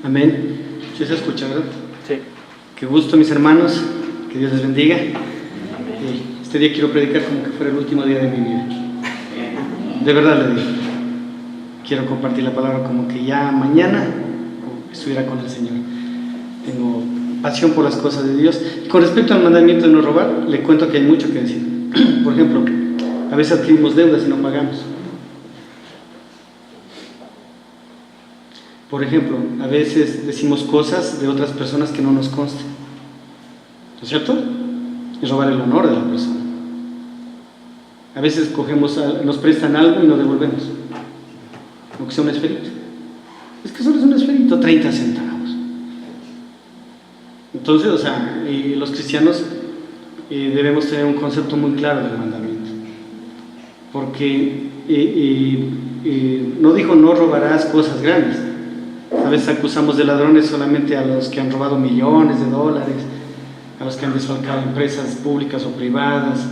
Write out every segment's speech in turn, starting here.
Amén. ¿Sí se escucha, verdad? Sí. Qué gusto, mis hermanos. Que Dios les bendiga. Amén. Este día quiero predicar como que fuera el último día de mi vida. De verdad le digo. Quiero compartir la palabra como que ya mañana estuviera con el Señor. Tengo pasión por las cosas de Dios. Y con respecto al mandamiento de no robar, le cuento que hay mucho que decir. Por ejemplo, a veces adquirimos deudas y no pagamos. Por ejemplo, a veces decimos cosas de otras personas que no nos constan. ¿No es cierto? Es robar el honor de la persona. A veces nos prestan algo y no devolvemos. Aunque sea un esferito. Es que solo es un esferito, 30 centavos. Entonces, los cristianos debemos tener un concepto muy claro del mandamiento. Porque no dijo no robarás cosas grandes. A veces acusamos de ladrones solamente a los que han robado millones de dólares, a los que han desfalcado empresas públicas o privadas.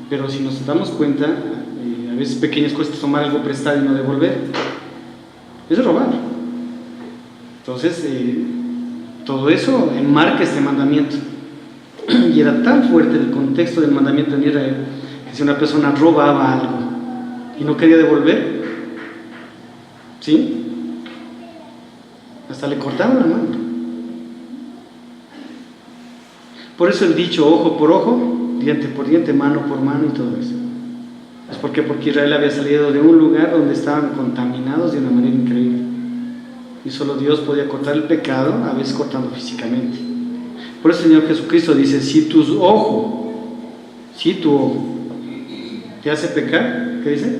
Pero si nos damos cuenta, a veces pequeñas cosas, tomar algo prestado y no devolver, es robar. Entonces, todo eso enmarca este mandamiento. Y era tan fuerte el contexto del mandamiento en Israel, que si una persona robaba algo y no quería devolver, ¿sí?, hasta le cortaban la mano. Por eso el dicho ojo por ojo, diente por diente, mano por mano y todo eso. Es porque Israel había salido de un lugar donde estaban contaminados de una manera increíble. Y solo Dios podía cortar el pecado, a veces cortando físicamente. Por eso el Señor Jesucristo dice, si tu ojo te hace pecar, ¿qué dice?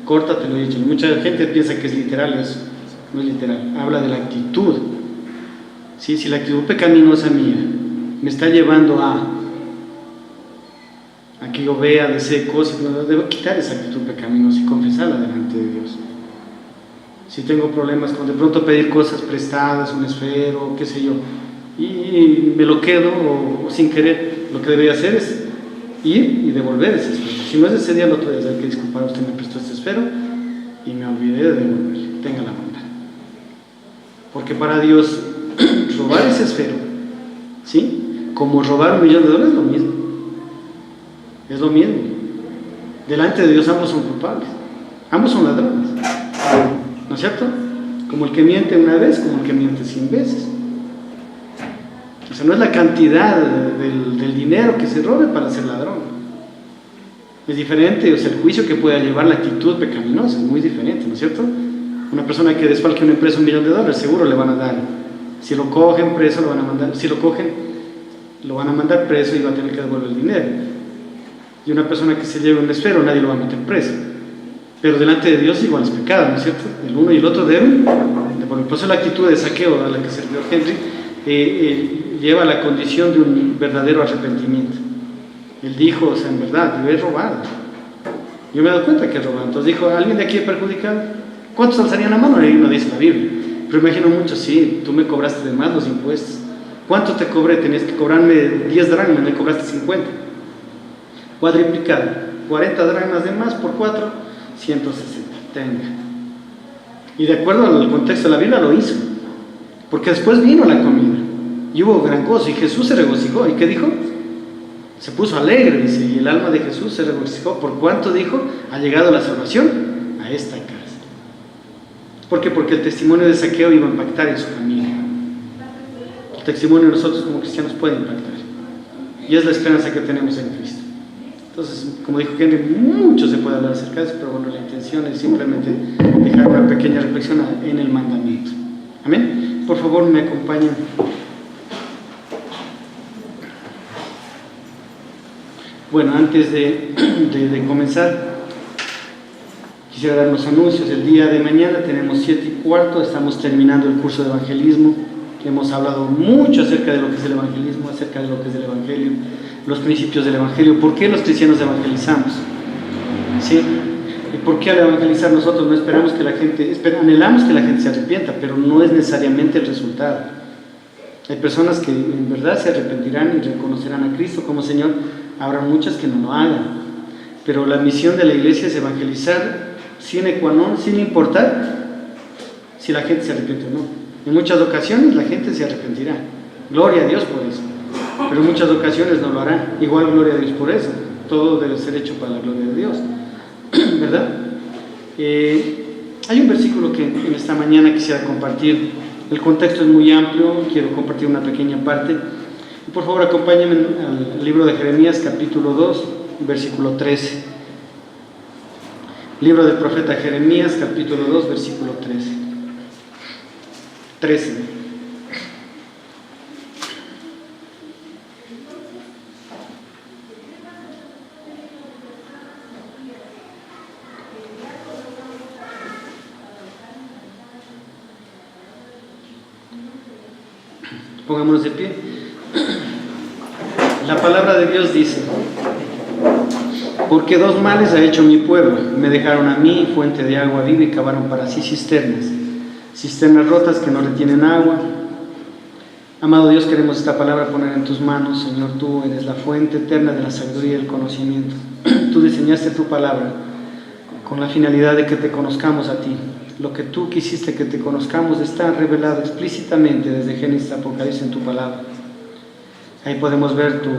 Córtatelo y échalo. Mucha gente piensa que es literal eso. No es literal, habla de la actitud. ¿Sí? Si la actitud pecaminosa mía me está llevando a que yo vea, desee cosas, no, debo quitar esa actitud pecaminosa y confesarla delante de Dios. Si tengo problemas con de pronto pedir cosas prestadas, un esfero, qué sé yo, y me lo quedo o sin querer, lo que debería hacer es ir y devolver ese esfero. Si no es ese día, el otro día, hay que disculpar, usted me prestó este esfero y me olvidé de devolverle, tenga la bondad. Porque para Dios robar ese esfero, ¿sí?, como robar $1 millón, es lo mismo. Es lo mismo. Delante de Dios ambos son culpables. Ambos son ladrones. ¿No es cierto? Como el que miente una vez, como el que miente 100 veces. O sea, no es la cantidad del dinero que se robe para ser ladrón. Es diferente, o sea, el juicio que pueda llevar la actitud pecaminosa es muy diferente, ¿no es cierto? Una persona que desfalque una empresa $1 millón, seguro le van a dar. Si lo cogen preso, lo van a mandar. Si lo cogen, lo van a mandar preso y va a tener que devolver el dinero. Y una persona que se lleve un esfero, nadie lo va a meter preso. Pero delante de Dios igual es pecado, ¿no es cierto? El uno y el otro deben devolver. Por eso la actitud de saqueo a la que se refirió Henry lleva a la condición de un verdadero arrepentimiento. Él dijo, o sea, en verdad, yo he robado. Yo me he dado cuenta que he robado. Entonces dijo, ¿alguien de aquí he perjudicado? ¿Cuántos alzarían la mano? Ahí no dice la Biblia. Pero imagino muchos, sí, tú me cobraste de más los impuestos. ¿Cuánto te cobré? Tenías que cobrarme 10 dracmas, me cobraste 50. Cuadriplicado. 40 dracmas de más por 4, 160. Tenga. Y de acuerdo al contexto de la Biblia lo hizo. Porque después vino la comida. Y hubo gran gozo. Y Jesús se regocijó. ¿Y qué dijo? Se puso alegre, dice. Y el alma de Jesús se regocijó. ¿Por cuánto dijo? Ha llegado la salvación a esta casa. ¿Por qué? Porque el testimonio de saqueo iba a impactar en su familia. El testimonio de nosotros como cristianos puede impactar. Y es la esperanza que tenemos en Cristo. Entonces, como dijo Henry, mucho se puede hablar acerca de eso, pero bueno, la intención es simplemente dejar una pequeña reflexión en el mandamiento. Amén. Por favor, me acompañan. Bueno, antes de comenzar, quisiera dar unos anuncios. El día de mañana tenemos 7:15, estamos terminando el curso de evangelismo. Hemos hablado mucho acerca de lo que es el evangelismo, acerca de lo que es el evangelio, los principios del evangelio. ¿Por qué los cristianos evangelizamos? ¿Sí? ¿Y por qué al evangelizar nosotros no esperamos que la gente, anhelamos que la gente se arrepienta, pero no es necesariamente el resultado? Hay personas que en verdad se arrepentirán y reconocerán a Cristo como Señor. Habrá muchas que no lo hagan. Pero la misión de la iglesia es evangelizar sine qua non, sin importar si la gente se arrepiente o no. En muchas ocasiones la gente se arrepentirá. Gloria a Dios por eso. Pero en muchas ocasiones no lo hará. Igual gloria a Dios por eso. Todo debe ser hecho para la gloria de Dios. ¿Verdad? Hay un versículo que en esta mañana quisiera compartir. El contexto es muy amplio. Quiero compartir una pequeña parte. Y por favor, acompáñenme al libro de Jeremías, capítulo 2, versículo 13. Libro del profeta Jeremías, capítulo 2, versículo 13. Pongámonos de pie. La palabra de Dios dice: porque dos males ha hecho mi pueblo, me dejaron a mí fuente de agua viva y cavaron para sí cisternas rotas que no retienen agua. Amado Dios, queremos esta palabra poner en tus manos. Señor, tú eres la fuente eterna de la sabiduría y el conocimiento. Tú diseñaste tu palabra con la finalidad de que te conozcamos a ti. Lo que tú quisiste que te conozcamos está revelado explícitamente desde Génesis a Apocalipsis en tu palabra. Ahí podemos ver tu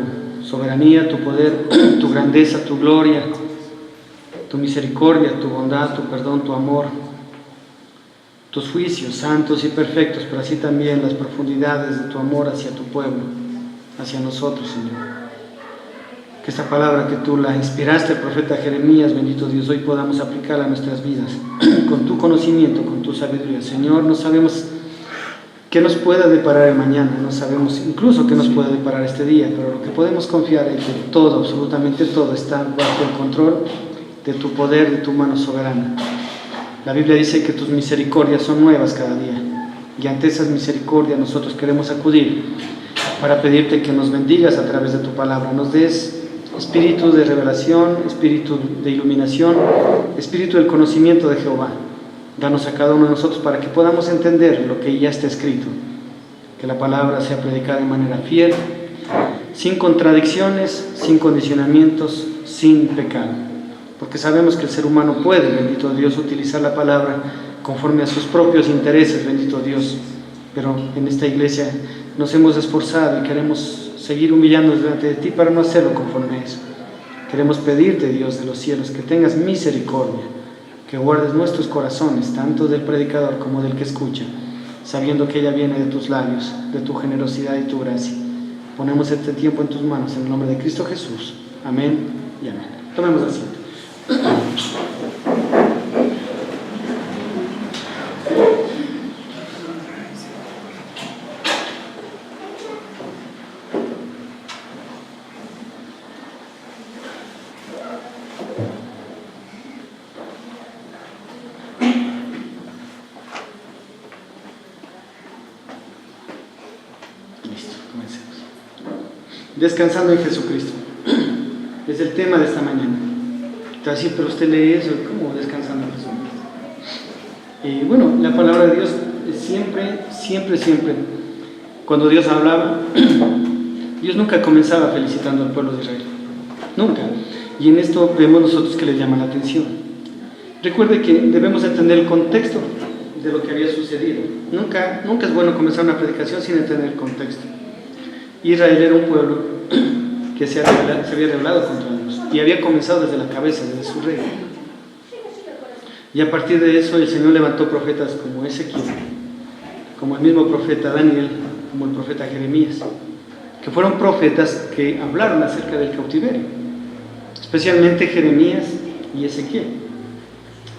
soberanía, tu poder, tu grandeza, tu gloria, tu misericordia, tu bondad, tu perdón, tu amor, tus juicios santos y perfectos, pero así también las profundidades de tu amor hacia tu pueblo, hacia nosotros, Señor. Que esta palabra que tú la inspiraste al profeta Jeremías, bendito Dios, hoy podamos aplicarla a nuestras vidas, con tu conocimiento, con tu sabiduría. Señor, no sabemos qué nos pueda deparar el mañana, no sabemos incluso qué nos puede deparar este día, pero lo que podemos confiar es que todo, absolutamente todo, está bajo el control de tu poder, de tu mano soberana. La Biblia dice que tus misericordias son nuevas cada día, y ante esas misericordias nosotros queremos acudir para pedirte que nos bendigas a través de tu palabra, nos des espíritu de revelación, espíritu de iluminación, espíritu del conocimiento de Jehová. Danos a cada uno de nosotros para que podamos entender lo que ya está escrito, que la palabra sea predicada de manera fiel, sin contradicciones, sin condicionamientos, sin pecado, porque sabemos que el ser humano puede, bendito Dios, utilizar la palabra conforme a sus propios intereses, bendito Dios, pero en esta iglesia nos hemos esforzado y queremos seguir humillándonos delante de ti para no hacerlo conforme a eso. Queremos pedirte, Dios de los cielos, que tengas misericordia, que guardes nuestros corazones, tanto del predicador como del que escucha, sabiendo que ella viene de tus labios, de tu generosidad y tu gracia. Ponemos este tiempo en tus manos, en el nombre de Cristo Jesús. Amén y amén. Tomemos asiento. Descansando en Jesucristo. Es el tema de esta mañana. Te va a decir, pero usted lee eso, ¿cómo descansando en Jesucristo? Y bueno, la palabra de Dios siempre, cuando Dios hablaba, Dios nunca comenzaba felicitando al pueblo de Israel. Nunca. Y en esto vemos nosotros que les llama la atención. Recuerde que debemos entender el contexto de lo que había sucedido. Nunca es bueno comenzar una predicación sin entender el contexto. Israel era un pueblo que se había rebelado contra Dios y había comenzado desde la cabeza, desde su rey. Y a partir de eso el Señor levantó profetas como Ezequiel, como el mismo profeta Daniel, como el profeta Jeremías, que fueron profetas que hablaron acerca del cautiverio, especialmente Jeremías y Ezequiel.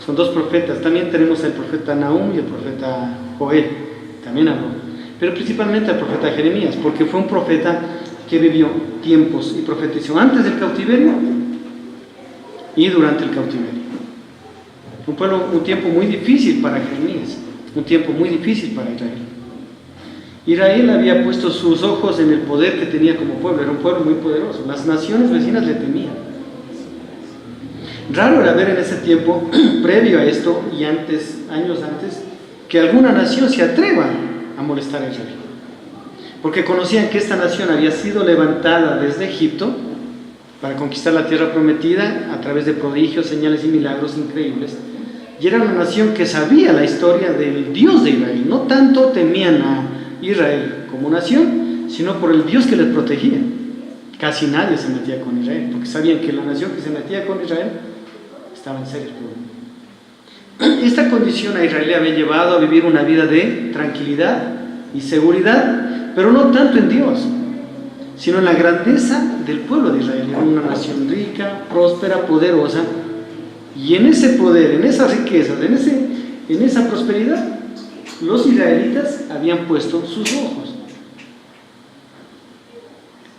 Son dos profetas. También tenemos al profeta Nahum y el profeta Joel, también habló. Pero principalmente al profeta Jeremías, porque fue un profeta que vivió tiempos y profetizó antes del cautiverio y durante el cautiverio. Un tiempo muy difícil para Jeremías, un tiempo muy difícil para Israel. Israel había puesto sus ojos en el poder que tenía como pueblo, era un pueblo muy poderoso, las naciones vecinas le temían. Raro era ver en ese tiempo, previo a esto y años antes, que alguna nación se atreva a molestar a Israel, porque conocían que esta nación había sido levantada desde Egipto para conquistar la tierra prometida a través de prodigios, señales y milagros increíbles, Y era una nación que sabía la historia del Dios de Israel. No tanto temían a Israel como nación, sino por el Dios que les protegía. Casi nadie se metía con Israel, porque sabían que la nación que se metía con Israel estaba en serios problemas. Esta condición a Israel le había llevado a vivir una vida de tranquilidad y seguridad, pero no tanto en Dios, sino en la grandeza del pueblo de Israel. Era una nación rica, próspera, poderosa, y en ese poder, en esas riquezas, en esa prosperidad, los israelitas habían puesto sus ojos.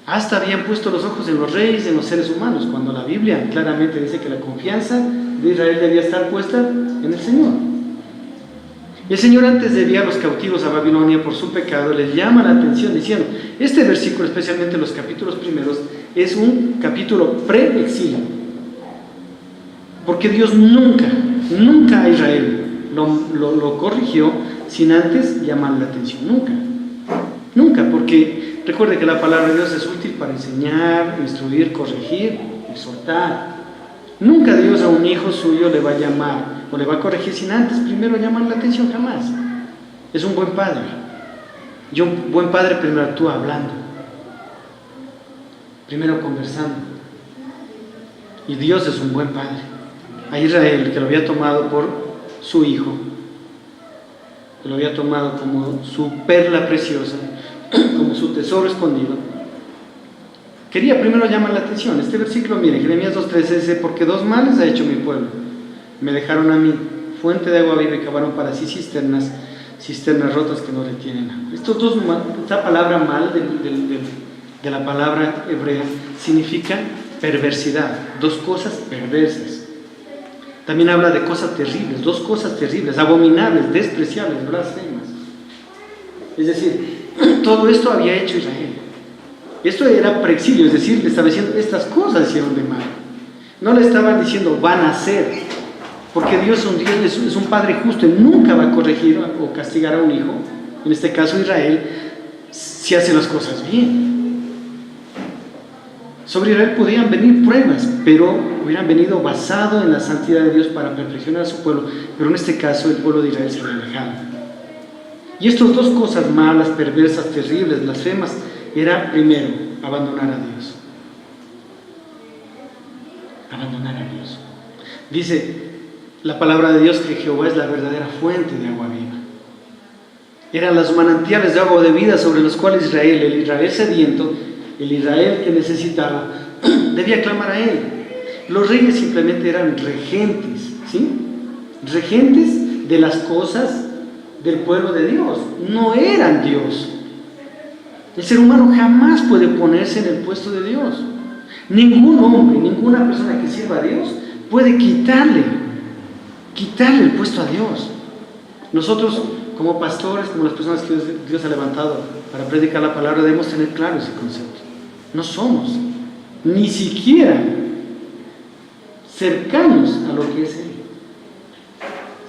Hasta habían puesto los ojos en los reyes, en los seres humanos, cuando la Biblia claramente dice que la confianza de Israel debía estar puesta en el Señor. Y el Señor, antes de enviar a los cautivos a Babilonia por su pecado, les llama la atención diciendo, este versículo, especialmente los capítulos primeros, es un capítulo pre-exilio, porque Dios nunca a Israel lo corrigió sin antes llamarle la atención. Nunca, porque recuerde que la palabra de Dios es útil para enseñar, instruir, corregir, exhortar. Nunca Dios a un hijo suyo le va a llamar o le va a corregir sin antes primero llamarle la atención, jamás. Es un buen padre. Y un buen padre primero actúa hablando, primero conversando. Y Dios es un buen padre. A Israel, que lo había tomado por su hijo, que lo había tomado como su perla preciosa, como su tesoro escondido, quería primero llamar la atención. Este versículo, mire, Jeremías 2:13 dice, porque dos males ha hecho mi pueblo. Me dejaron a mí, fuente de agua viva, y cavaron para sí cisternas rotas que no retienen agua. Esta palabra mal de la palabra hebrea significa perversidad, dos cosas perversas. También habla de cosas terribles, dos cosas terribles, abominables, despreciables, blasfemas. Es decir, todo esto había hecho Israel. Esto era preexilio, es decir, le estaba diciendo, estas cosas hicieron de mal. No le estaban diciendo, van a hacer, porque Dios es un Padre justo, Él nunca va a corregir o castigar a un hijo, en este caso Israel, si hace las cosas bien. Sobre Israel podían venir pruebas, pero hubieran venido basado en la santidad de Dios para perfeccionar a su pueblo, pero en este caso el pueblo de Israel se había alejado. Y estas dos cosas malas, perversas, terribles, blasfemas, era primero abandonar a Dios. Abandonar a Dios. Dice la palabra de Dios que Jehová es la verdadera fuente de agua viva. Eran los manantiales de agua de vida sobre los cuales el Israel sediento, el Israel que necesitaba, debía clamar a Él. Los reyes simplemente eran regentes, ¿sí? Regentes de las cosas del pueblo de Dios, no eran Dios. El ser humano jamás puede ponerse en el puesto de Dios. Ningún hombre, ninguna persona que sirva a Dios puede quitarle el puesto a Dios. Nosotros, como pastores, como las personas que Dios ha levantado para predicar la palabra, debemos tener claro ese concepto. No somos ni siquiera cercanos a lo que es Él.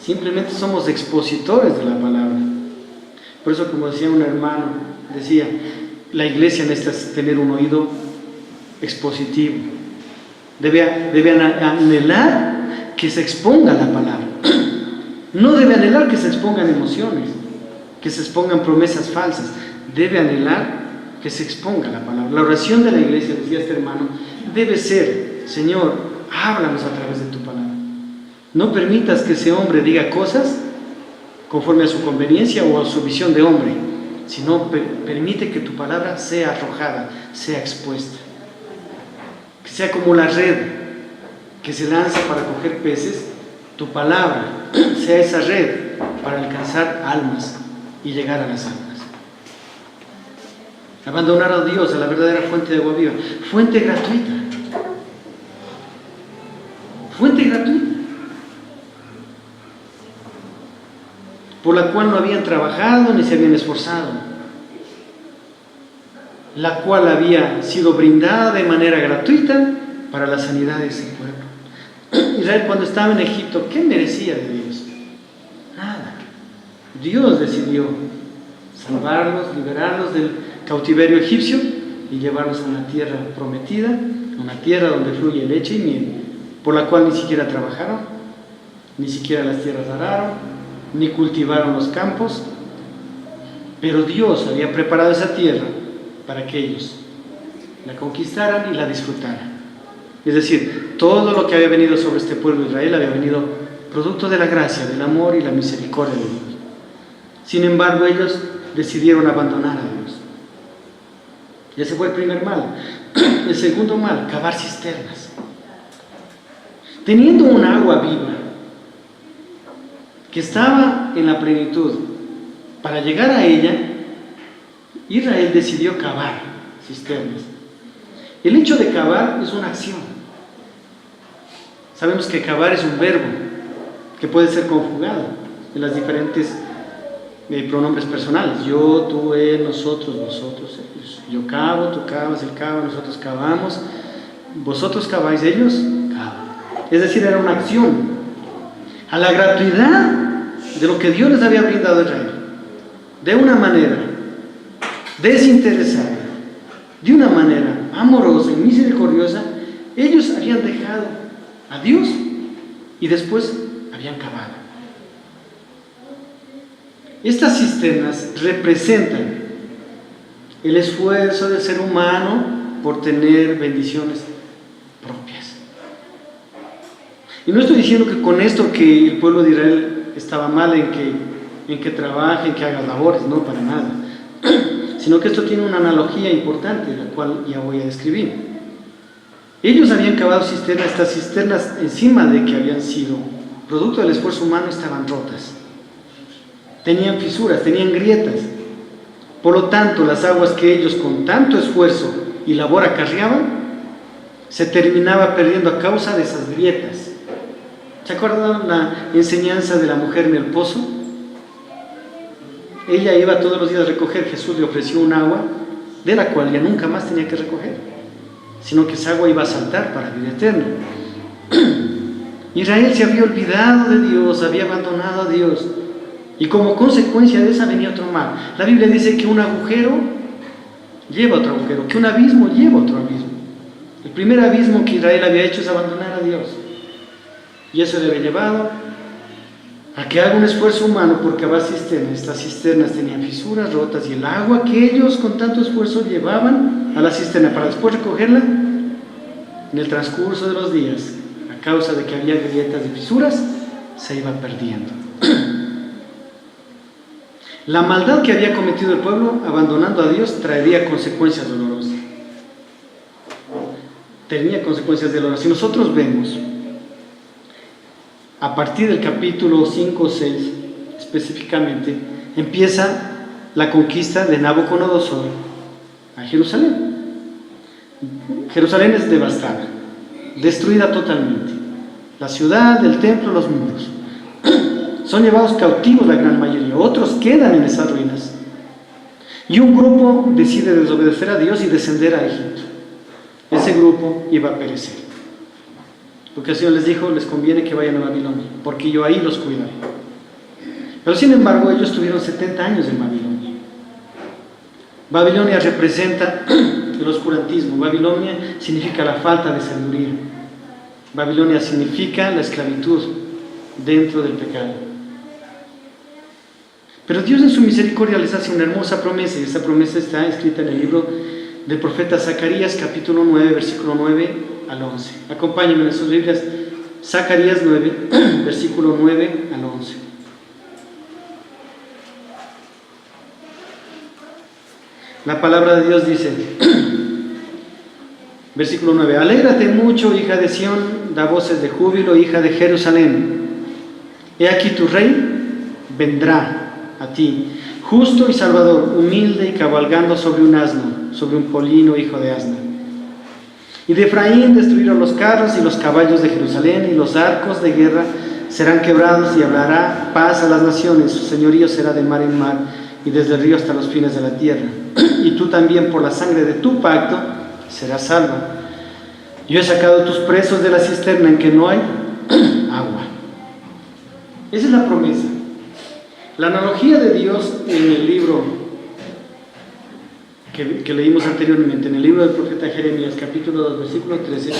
Simplemente somos expositores de la palabra. Por eso, como decía un hermano, decía, la iglesia necesita tener un oído expositivo. Debe anhelar que se exponga la palabra. No debe anhelar que se expongan emociones, que se expongan promesas falsas. Debe anhelar que se exponga la palabra. La oración de la iglesia, decía este hermano, debe ser, Señor, háblanos a través de tu palabra. No permitas que ese hombre diga cosas conforme a su conveniencia o a su visión de hombre, sino permite que tu palabra sea arrojada, sea expuesta. Que sea como la red que se lanza para coger peces, tu palabra sea esa red para alcanzar almas y llegar a las almas. Abandonar a Dios, a la verdadera fuente de agua viva, fuente gratuita. Fuente gratuita. Por la cual no habían trabajado ni se habían esforzado, la cual había sido brindada de manera gratuita para la sanidad de ese pueblo. Israel, cuando estaba en Egipto, ¿qué merecía de Dios? Nada. Dios decidió salvarlos, liberarlos del cautiverio egipcio y llevarlos a una tierra prometida, a una tierra donde fluye leche y miel, por la cual ni siquiera trabajaron ni siquiera las tierras araron, ni cultivaron los campos, pero Dios había preparado esa tierra para que ellos la conquistaran y la disfrutaran. Es decir, todo lo que había venido sobre este pueblo de Israel había venido producto de la gracia, del amor y la misericordia de Dios. Sin embargo, ellos decidieron abandonar a Dios. Y ese fue el primer mal. El segundo mal, cavar cisternas. Teniendo un agua viva que estaba en la plenitud, para llegar a ella, Israel decidió cavar cisternas. El hecho de cavar es una acción. Sabemos que cavar es un verbo que puede ser conjugado en las diferentes pronombres personales. Yo, tú, él, nosotros, vosotros, ellos. Yo cavo, tú cavas, él cava, nosotros cavamos, vosotros caváis, ellos cavan. Es decir, era una acción a la gratuidad de lo que Dios les había brindado a Israel, de una manera desinteresada, de una manera amorosa y misericordiosa. Ellos habían dejado a Dios y después habían cavado. Estas cisternas representan el esfuerzo del ser humano por tener bendiciones propias. Y no estoy diciendo que con esto que el pueblo de Israel estaba mal en que trabaje, en que haga labores, no, para nada. Sino que esto tiene una analogía importante, la cual ya voy a describir. Ellos habían cavado cisternas, estas cisternas, encima de que habían sido producto del esfuerzo humano, estaban rotas. Tenían fisuras, tenían grietas. Por lo tanto, las aguas que ellos con tanto esfuerzo y labor acarreaban, se terminaba perdiendo a causa de esas grietas. ¿Se acuerdan la enseñanza de la mujer en el pozo? Ella iba todos los días a recoger. Jesús le ofreció un agua de la cual ya nunca más tenía que recoger, sino que esa agua iba a saltar para vida eterna. Israel se había olvidado de Dios, había abandonado a Dios, y como consecuencia de esa venía otro mal. La Biblia dice que un agujero lleva a otro agujero, que un abismo lleva a otro abismo. El primer abismo que Israel había hecho es abandonar a Dios, y eso le había llevado a que haga un esfuerzo humano por cavar cisternas. Estas cisternas tenían fisuras, rotas, y el agua que ellos con tanto esfuerzo llevaban a la cisterna para después recogerla, en el transcurso de los días, a causa de que había grietas y fisuras, se iba perdiendo. La maldad que había cometido el pueblo, abandonando a Dios, traería consecuencias dolorosas. Tenía consecuencias dolorosas. Si nosotros vemos, a partir del capítulo 5 o 6, específicamente, empieza la conquista de Nabucodonosor a Jerusalén. Jerusalén es devastada, destruida totalmente. La ciudad, el templo, los muros. Son llevados cautivos la gran mayoría, otros quedan en esas ruinas. Y un grupo decide desobedecer a Dios y descender a Egipto. Ese grupo iba a perecer, porque el Señor les dijo, les conviene que vayan a Babilonia, porque yo ahí los cuidaré. Pero sin embargo, ellos tuvieron 70 años en Babilonia. Babilonia representa el oscurantismo. Babilonia significa la falta de sabiduría. Babilonia significa la esclavitud dentro del pecado. Pero Dios en su misericordia les hace una hermosa promesa, y esta promesa está escrita en el libro del profeta Zacarías, capítulo 9, versículo 9 al 11. Acompáñenme en sus Biblias, Zacarías 9, versículo 9 al 11. La palabra de Dios dice, versículo 9: Alégrate mucho, hija de Sión, da voces de júbilo, hija de Jerusalén. He aquí tu rey vendrá a ti, justo y salvador, humilde y cabalgando sobre un asno, sobre un polino, hijo de asna. Y de Efraín destruyeron los carros y los caballos de Jerusalén, y los arcos de guerra serán quebrados, y hablará paz a las naciones. Su señorío será de mar en mar, y desde el río hasta los fines de la tierra. Y tú también, por la sangre de tu pacto, serás salva. Yo he sacado tus presos de la cisterna en que no hay agua. Esa es la promesa. La analogía de Dios en el libro que leímos anteriormente, en el libro del profeta Jeremías, capítulo 2, versículo 13,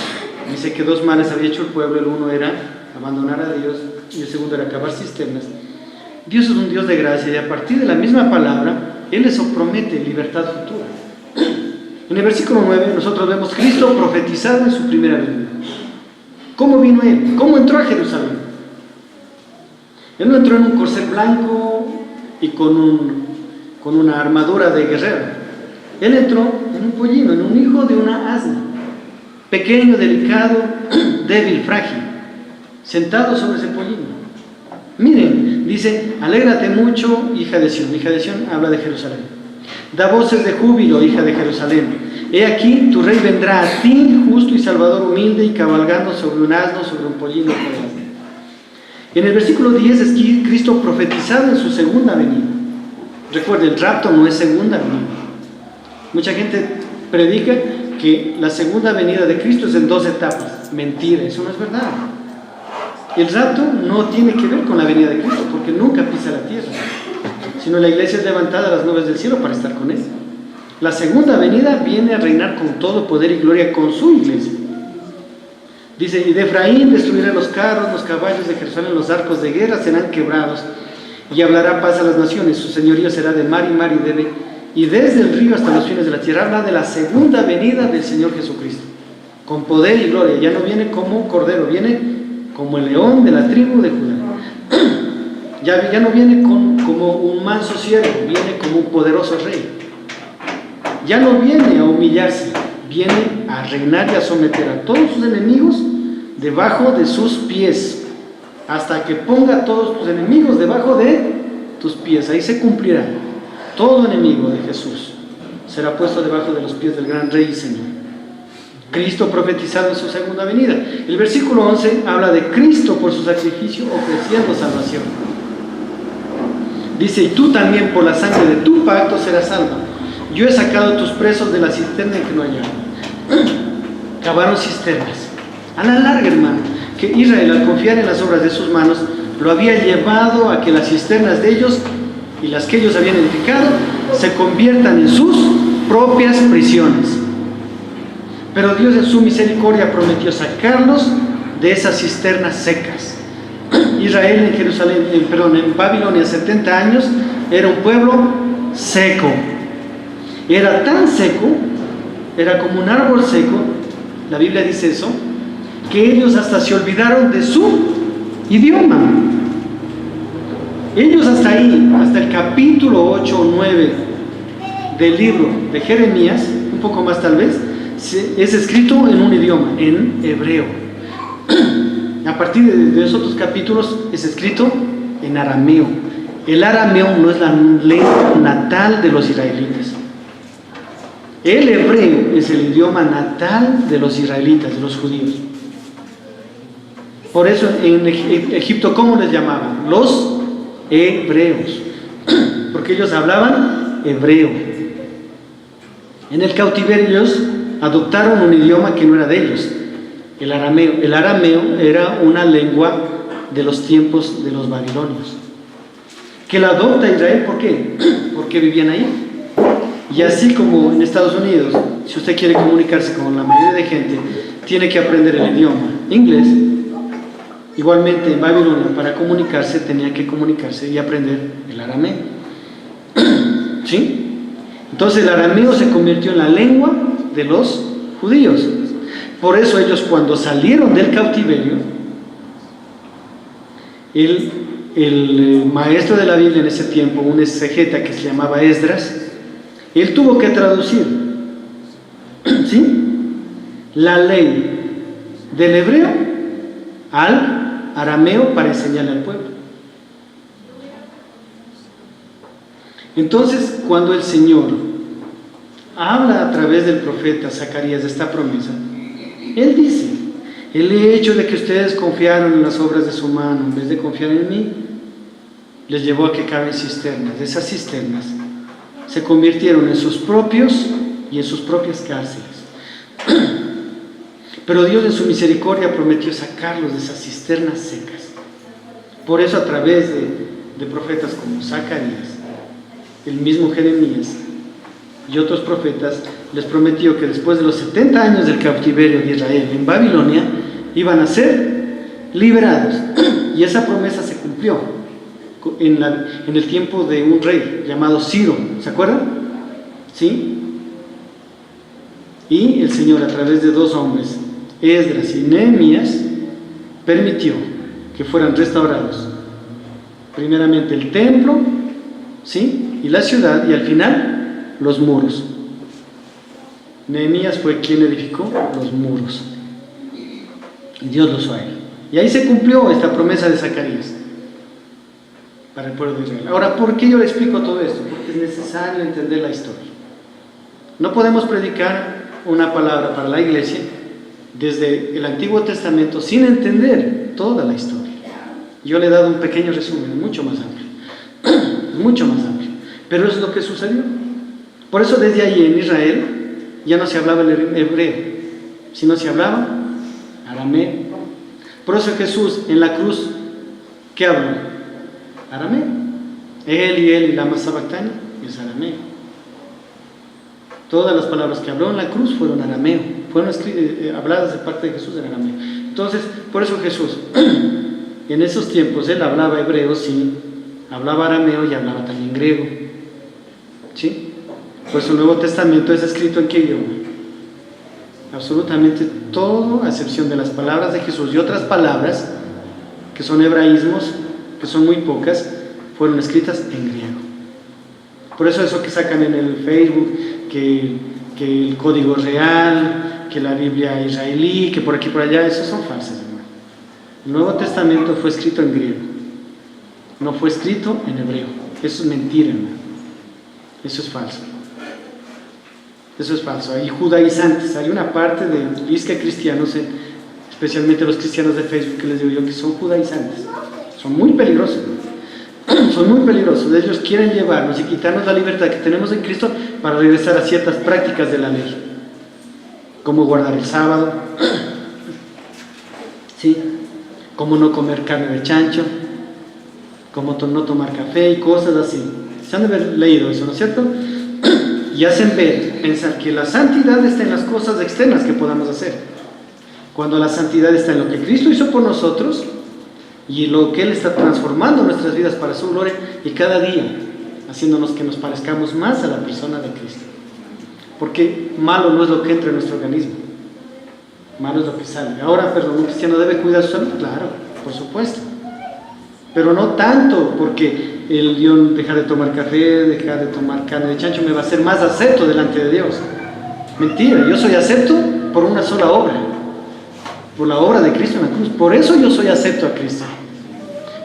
dice que dos males había hecho el pueblo. El uno era abandonar a Dios, y el segundo era cavar cisternas. Dios es un Dios de gracia y a partir de la misma palabra, Él les promete libertad futura. En el versículo 9 nosotros vemos Cristo profetizado en su primera venida. ¿Cómo vino Él? ¿Cómo entró a Jerusalén? Él no entró en un corcel blanco y con una armadura de guerrero. Él entró en un pollino, en un hijo de una asna, pequeño, delicado, débil, frágil, sentado sobre ese pollino. Miren, dice: alégrate mucho, hija de Sión. Hija de Sión habla de Jerusalén. Da voces de júbilo, hija de Jerusalén. He aquí, tu rey vendrá a ti, justo y salvador, humilde y cabalgando sobre un asno, sobre un pollino de asno. En el versículo 10 es Cristo profetizado en su segunda venida. Recuerde, el rapto no es segunda venida. Mucha gente predica que la segunda venida de Cristo es en 2 etapas. Mentira, eso no es verdad. El rapto no tiene que ver con la venida de Cristo, porque nunca pisa la tierra, sino la iglesia es levantada a las nubes del cielo para estar con Él. La segunda venida viene a reinar con todo poder y gloria con su iglesia. Dice: y de Efraín destruirá los carros, los caballos de Jerusalén, los arcos de guerra serán quebrados, y hablará paz a las naciones. Su señorío será de mar y mar, y desde el río hasta los fines de la tierra. Habla de la segunda venida del Señor Jesucristo, con poder y gloria. Ya no viene como cordero, viene como el león de la tribu de Judá. Ya no viene como un manso siervo, viene como un poderoso rey. Ya no viene a humillarse, viene a reinar y a someter a todos sus enemigos debajo de sus pies, hasta que ponga a todos tus enemigos debajo de tus pies. Ahí se cumplirá. Todo enemigo de Jesús será puesto debajo de los pies del gran Rey y Señor. Cristo profetizado en su segunda venida. El versículo 11 habla de Cristo por su sacrificio ofreciendo salvación. Dice: y tú también por la sangre de tu pacto serás salvo. Yo he sacado tus presos de la cisterna en que no hay agua. Cavaron cisternas. A la larga, hermano, que Israel, al confiar en las obras de sus manos, lo había llevado a que las cisternas de ellos y las que ellos habían edificado se conviertan en sus propias prisiones. Pero Dios en su misericordia prometió sacarlos de esas cisternas secas. Israel en Babilonia 70 años era un pueblo seco. Era tan seco, era como un árbol seco, la Biblia dice eso, que ellos hasta se olvidaron de su idioma. Ellos hasta ahí, hasta el capítulo 8 o 9 del libro de Jeremías, un poco más tal vez, es escrito en un idioma, en hebreo. A partir de esos otros capítulos es escrito en arameo. El arameo no es la lengua natal de los israelitas. El hebreo es el idioma natal de los israelitas, de los judíos. Por eso en Egipto, ¿cómo les llamaban? Los hebreos, porque ellos hablaban hebreo. En el cautiverio ellos adoptaron un idioma que no era de ellos, el arameo. El arameo era una lengua de los tiempos de los babilonios, que la adopta Israel. ¿Por qué? Porque vivían ahí. Y así como en Estados Unidos, si usted quiere comunicarse con la mayoría de gente, tiene que aprender el idioma inglés. Igualmente en Babilonia, para comunicarse, tenía que comunicarse y aprender el arameo. ¿Sí? Entonces el arameo se convirtió en la lengua de los judíos. Por eso ellos, cuando salieron del cautiverio, el maestro de la Biblia en ese tiempo, un exegeta que se llamaba Esdras, él tuvo que traducir, ¿sí?, la ley del hebreo al arameo para enseñarle al pueblo. Entonces, cuando el Señor habla a través del profeta Zacarías de esta promesa, Él dice: el hecho de que ustedes confiaron en las obras de su mano en vez de confiar en mí, les llevó a que caben cisternas. Esas cisternas se convirtieron en sus propios y en sus propias cárceles. Pero Dios en su misericordia prometió sacarlos de esas cisternas secas. Por eso, a través de profetas como Zacarías, el mismo Jeremías y otros profetas, les prometió que después de los 70 años del cautiverio de Israel en Babilonia, iban a ser liberados. Y esa promesa se cumplió en el tiempo de un rey llamado Ciro, ¿se acuerdan? ¿Sí? Y el Señor, a través de dos hombres, Esdras y Nehemías, permitió que fueran restaurados primeramente el templo, ¿sí?, y la ciudad, y al final los muros. Nehemías fue quien edificó los muros, y Dios lo usó a él. Y ahí se cumplió esta promesa de Zacarías para el pueblo de Israel. Ahora, ¿por qué yo le explico todo esto? Porque es necesario entender la historia. No podemos predicar una palabra para la iglesia desde el Antiguo Testamento sin entender toda la historia. Yo le he dado un pequeño resumen, mucho más amplio, mucho más amplio, pero es lo que sucedió. Por eso desde ahí en Israel ya no se hablaba el hebreo, sino se hablaba arameo. Por eso Jesús en la cruz, ¿qué habló? Arameo. Eli, lama sabactani, es arameo. Todas las palabras que habló en la cruz fueron arameo, fueron habladas de parte de Jesús en arameo. Entonces, por eso Jesús, en esos tiempos, él hablaba hebreo, sí, hablaba arameo y hablaba también griego, ¿sí? Pues el Nuevo Testamento es escrito en qué idioma. Absolutamente todo, a excepción de las palabras de Jesús y otras palabras que son hebraísmos, que son muy pocas, fueron escritas en griego. Por eso que sacan en el Facebook, que el código real, que la Biblia israelí, que por aquí por allá, esos son falsos, hermano. El Nuevo Testamento fue escrito en griego, no fue escrito en hebreo. Eso es mentira, hermano. Eso es falso. Eso es falso. Hay judaizantes, hay una parte de disque cristianos, especialmente los cristianos de Facebook, que les digo yo que son judaizantes. Son muy peligrosos, son muy peligrosos. Ellos quieren llevarnos y quitarnos la libertad que tenemos en Cristo para regresar a ciertas prácticas de la ley, como guardar el sábado, ¿sí?, como no comer carne de chancho, como no tomar café y cosas así. Se han de haber leído eso, ¿no es cierto? Y hacen pensar que la santidad está en las cosas externas que podamos hacer, cuando la santidad está en lo que Cristo hizo por nosotros y lo que Él está transformando nuestras vidas para su gloria, y cada día haciéndonos que nos parezcamos más a la persona de Cristo. Porque malo no es lo que entra en nuestro organismo, malo es lo que sale. Ahora, perdón, un cristiano debe cuidar su salud, claro, por supuesto, pero no tanto porque yo dejar de tomar café, dejar de tomar carne de chancho me va a hacer más acepto delante de Dios. Mentira, yo soy acepto por una sola obra, por la obra de Cristo en la cruz. Por eso yo soy acepto a Cristo.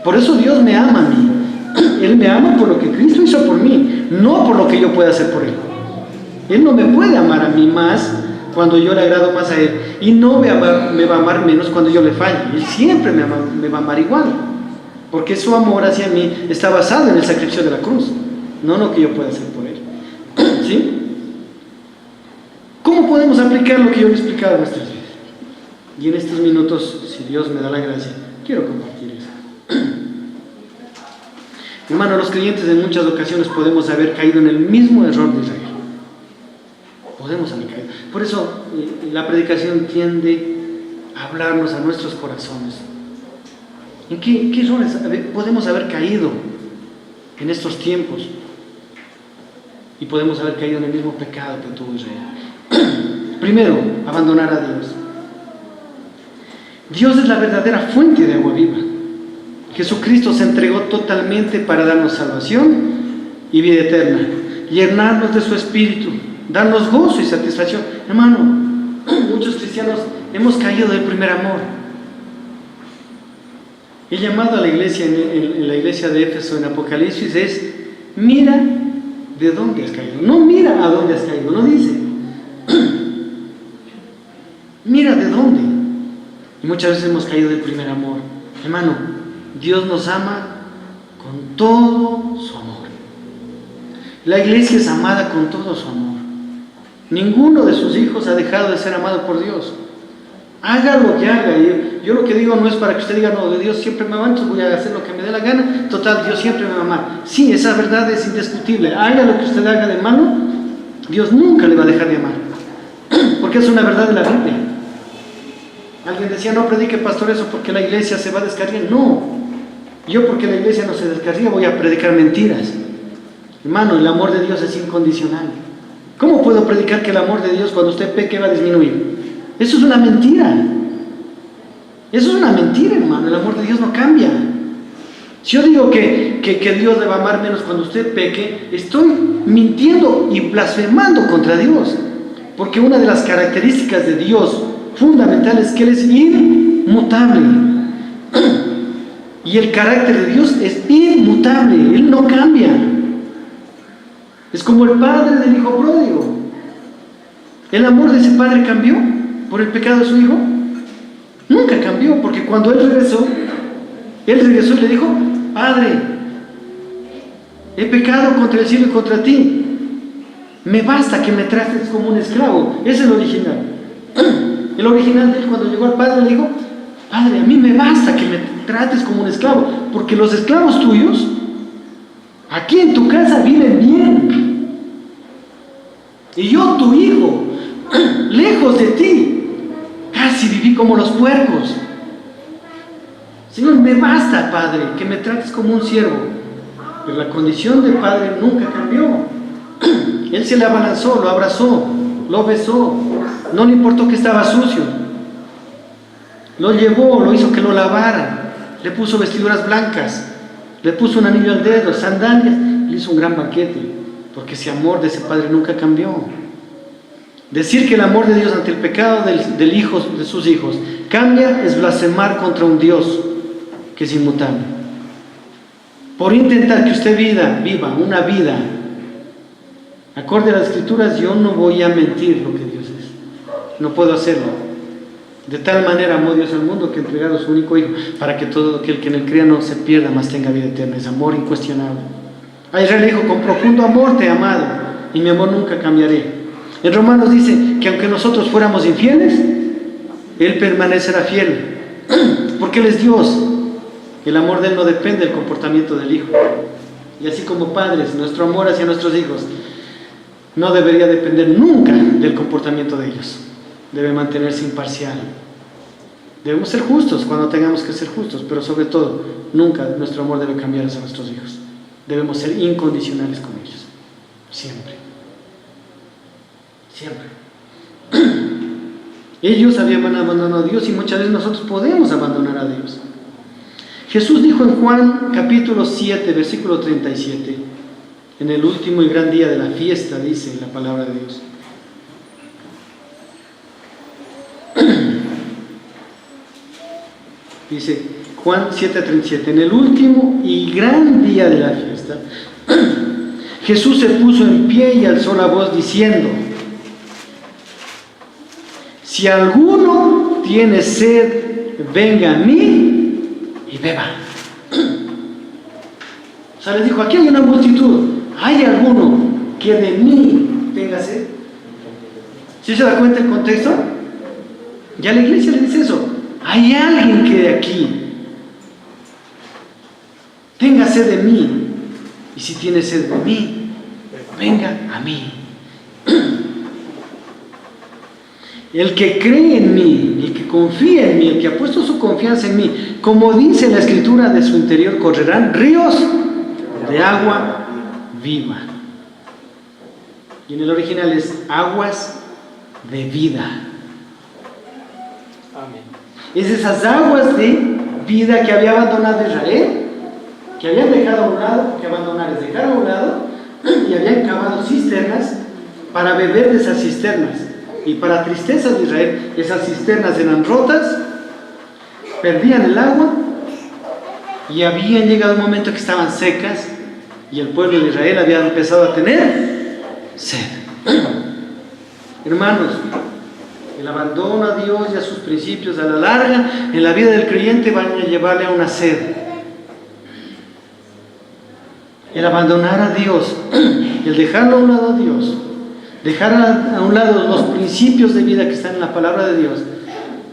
Por eso Dios me ama a mí. Él me ama por lo que Cristo hizo por mí, no por lo que yo pueda hacer por Él. Él no me puede amar a mí más cuando yo le agrado más a Él, y no me va a amar menos cuando yo le falle. Él siempre me va a amar igual, porque su amor hacia mí está basado en el sacrificio de la cruz, no en lo que yo pueda hacer por Él. ¿Sí? ¿Cómo podemos aplicar lo que yo le he explicado en nuestras vidas? Y en estos minutos, si Dios me da la gracia, quiero compartir eso. Hermano, los creyentes en muchas ocasiones podemos haber caído en el mismo error de Israel. Podemos haber caído. Por eso la predicación tiende a hablarnos a nuestros corazones. ¿En qué errores podemos haber caído en estos tiempos? Y podemos haber caído en el mismo pecado que tuvo Israel. Primero, abandonar a Dios. Dios es la verdadera fuente de agua viva. Jesucristo se entregó totalmente para darnos salvación y vida eterna, llenarnos de su espíritu, darnos gozo y satisfacción. Hermano, muchos cristianos hemos caído del primer amor. El llamado a la iglesia en la iglesia de Éfeso en Apocalipsis es: mira de dónde has caído. No mira a dónde has caído, no dice. Mira de dónde. Y muchas veces hemos caído del primer amor. Hermano, Dios nos ama con todo su amor. La iglesia es amada con todo su amor. Ninguno de sus hijos ha dejado de ser amado por Dios. Haga lo que haga. Yo lo que digo no es para que usted diga: no, de Dios siempre me ama, entonces voy a hacer lo que me dé la gana. Total, Dios siempre me va a amar. Sí, esa verdad es indiscutible. Haga lo que usted haga de malo, Dios nunca le va a dejar de amar. Porque es una verdad de la Biblia. Alguien decía: no predique, pastor, eso porque la iglesia se va a descargar. No, Yo, porque la iglesia no se descarría, voy a predicar mentiras. Hermano, el amor de Dios es incondicional. ¿Cómo puedo predicar que el amor de Dios cuando usted peque va a disminuir? Eso es una mentira. Eso es una mentira, hermano. El amor de Dios no cambia. Si yo digo que Dios le va a amar menos cuando usted peque, estoy mintiendo y blasfemando contra Dios. Porque una de las características de Dios fundamentales es que Él es inmutable. Y el carácter de Dios es inmutable. Él no cambia. Es como el padre del hijo pródigo. ¿El amor de ese padre cambió por el pecado de su hijo? Nunca cambió, porque cuando él regresó y le dijo: Padre, he pecado contra el cielo y contra ti. Me basta que me trates como un esclavo. Ese es el original. El original de él, cuando llegó al padre, le dijo: Padre, a mí me basta que me trates como un esclavo, porque los esclavos tuyos aquí en tu casa viven bien. Y yo, tu hijo, lejos de ti, casi viví como los puercos. Señor, me basta, Padre, que me trates como un siervo. Pero la condición del Padre nunca cambió. Él se le abalanzó, lo abrazó, lo besó. No le importó que estaba sucio. Lo llevó, lo hizo que lo lavara. Le puso vestiduras blancas. Le puso un anillo al dedo, sandalias. Le hizo un gran banquete. Porque ese amor de ese Padre nunca cambió. Decir que el amor de Dios ante el pecado del hijo, de sus hijos, cambia, es blasfemar contra un Dios que es inmutable. Por intentar que usted viva una vida acorde a las Escrituras, yo no voy a mentir lo que Dios es. No puedo hacerlo. De tal manera amó Dios al mundo que ha entregado a su único Hijo, para que todo aquel que en él crea no se pierda, mas tenga vida eterna. Es amor incuestionable. A Israel le dijo: con profundo amor te he amado, y mi amor nunca cambiaré. En Romanos dice que aunque nosotros fuéramos infieles, Él permanecerá fiel, porque Él es Dios. El amor de Él no depende del comportamiento del Hijo. Y así como padres, nuestro amor hacia nuestros hijos no debería depender nunca del comportamiento de ellos. Debe mantenerse imparcial. Debemos ser justos cuando tengamos que ser justos, pero sobre todo, nunca nuestro amor debe cambiar hacia nuestros hijos. Debemos ser incondicionales con ellos. Siempre. Siempre. Ellos habían abandonado a Dios y muchas veces nosotros podemos abandonar a Dios. Jesús dijo en Juan capítulo 7, versículo 37, en el último y gran día de la fiesta, dice la palabra de Dios: dice Juan 7:37, en el último y gran día de la fiesta, Jesús se puso en pie y alzó la voz diciendo: si alguno tiene sed, venga a mí y beba. O sea, les dijo: aquí hay una multitud. ¿Hay alguno que de mí tenga sed? ¿Sí se da cuenta el contexto? Ya la iglesia le dice eso. Hay alguien que de aquí tenga sed de mí. Y si tiene sed de mí, venga a mí. El que cree en mí, el que confía en mí, el que ha puesto su confianza en mí, como dice la Escritura, de su interior correrán ríos de agua viva. Y en el original es aguas de vida. Amén. Es esas aguas de vida que había abandonado Israel, que habían dejado a un lado, porque abandonar es dejar a un lado, y habían cavado cisternas para beber de esas cisternas. Y para tristeza de Israel, esas cisternas eran rotas, perdían el agua, y habían llegado un momento que estaban secas, y el pueblo de Israel había empezado a tener sed. Hermanos, el abandono a Dios y a sus principios a la larga en la vida del creyente van a llevarle a una sed. El abandonar a Dios, el dejarlo a un lado a Dios, dejar a un lado los principios de vida que están en la palabra de Dios,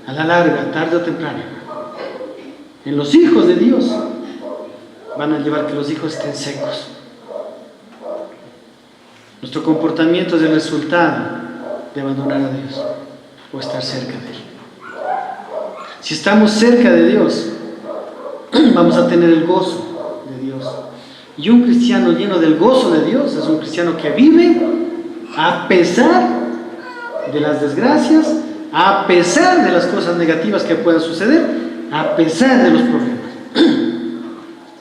a la larga, tarde o temprano, en los hijos de Dios, van a llevar que los hijos estén secos. Nuestro comportamiento es el resultado de abandonar a Dios o estar cerca de Él. Si estamos cerca de Dios, vamos a tener el gozo de Dios. Y un cristiano lleno del gozo de Dios es un cristiano que vive a pesar de las desgracias, a pesar de las cosas negativas que puedan suceder, a pesar de los problemas.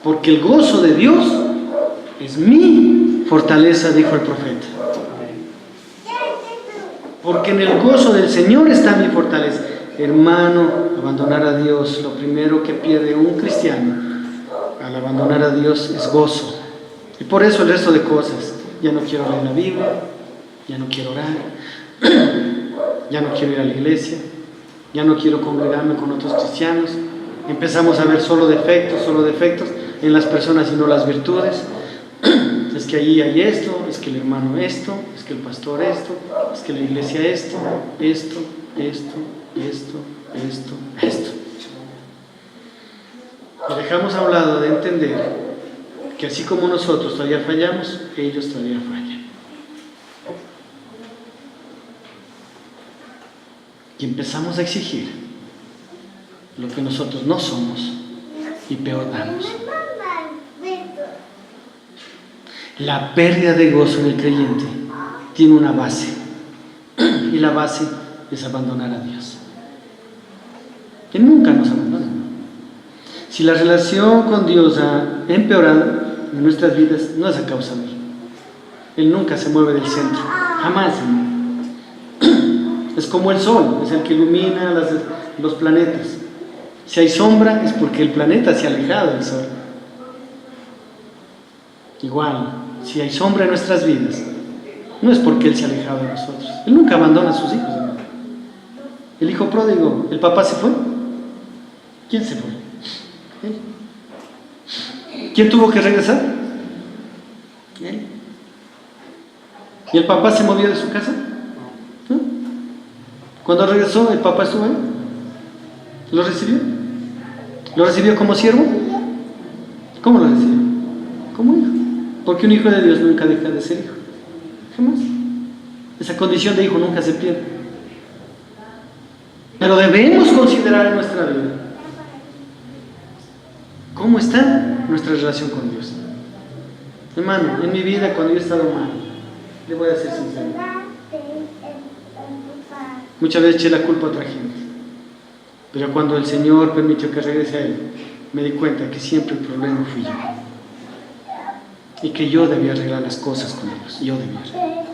Porque el gozo de Dios es mi fortaleza, dijo el profeta. Porque en el gozo del Señor está mi fortaleza. Hermano, abandonar a Dios, lo primero que pierde un cristiano al abandonar a Dios es gozo. Y por eso el resto de cosas: ya no quiero leer la Biblia, ya no quiero orar, ya no quiero ir a la iglesia, ya no quiero congregarme con otros cristianos. Empezamos a ver solo defectos en las personas y no las virtudes. Es que allí hay esto, es que el hermano esto, es que el pastor esto, es que la iglesia esto. Y dejamos a un lado de entender que así como nosotros todavía fallamos, ellos todavía fallan. Y empezamos a exigir lo que nosotros no somos y peor damos. La pérdida de gozo en el creyente tiene una base, y la base es abandonar a Dios. Que nunca nos abandona. Si la relación con Dios ha empeorado en nuestras vidas, no es a causa de Él. Él nunca se mueve del centro, jamás se mueve. Es como el sol, es el que ilumina los planetas. Si hay sombra es porque el planeta se ha alejado del sol. Igual, si hay sombra en nuestras vidas, no es porque Él se ha alejado de nosotros. Él nunca abandona a sus hijos, hermano. El hijo pródigo, ¿el papá se fue? ¿Quién se fue? ¿Él? ¿Quién tuvo que regresar? Él. ¿Y el papá se movió de su casa? ¿No? Cuando regresó, ¿el papá estuvo ahí? ¿Lo recibió? ¿Lo recibió como siervo? ¿Cómo lo recibió? Como hijo. Porque un hijo de Dios nunca deja de ser hijo. Jamás. Esa condición de hijo nunca se pierde. Pero debemos considerar en nuestra vida cómo está nuestra relación con Dios. Hermano, en mi vida, cuando yo he estado mal, le voy a ser sincero, muchas veces eché la culpa a otra gente. Pero cuando el Señor permitió que regrese a Él, me di cuenta que siempre el problema fui yo. Y que yo debía arreglar las cosas con ellos. Yo debía arreglar.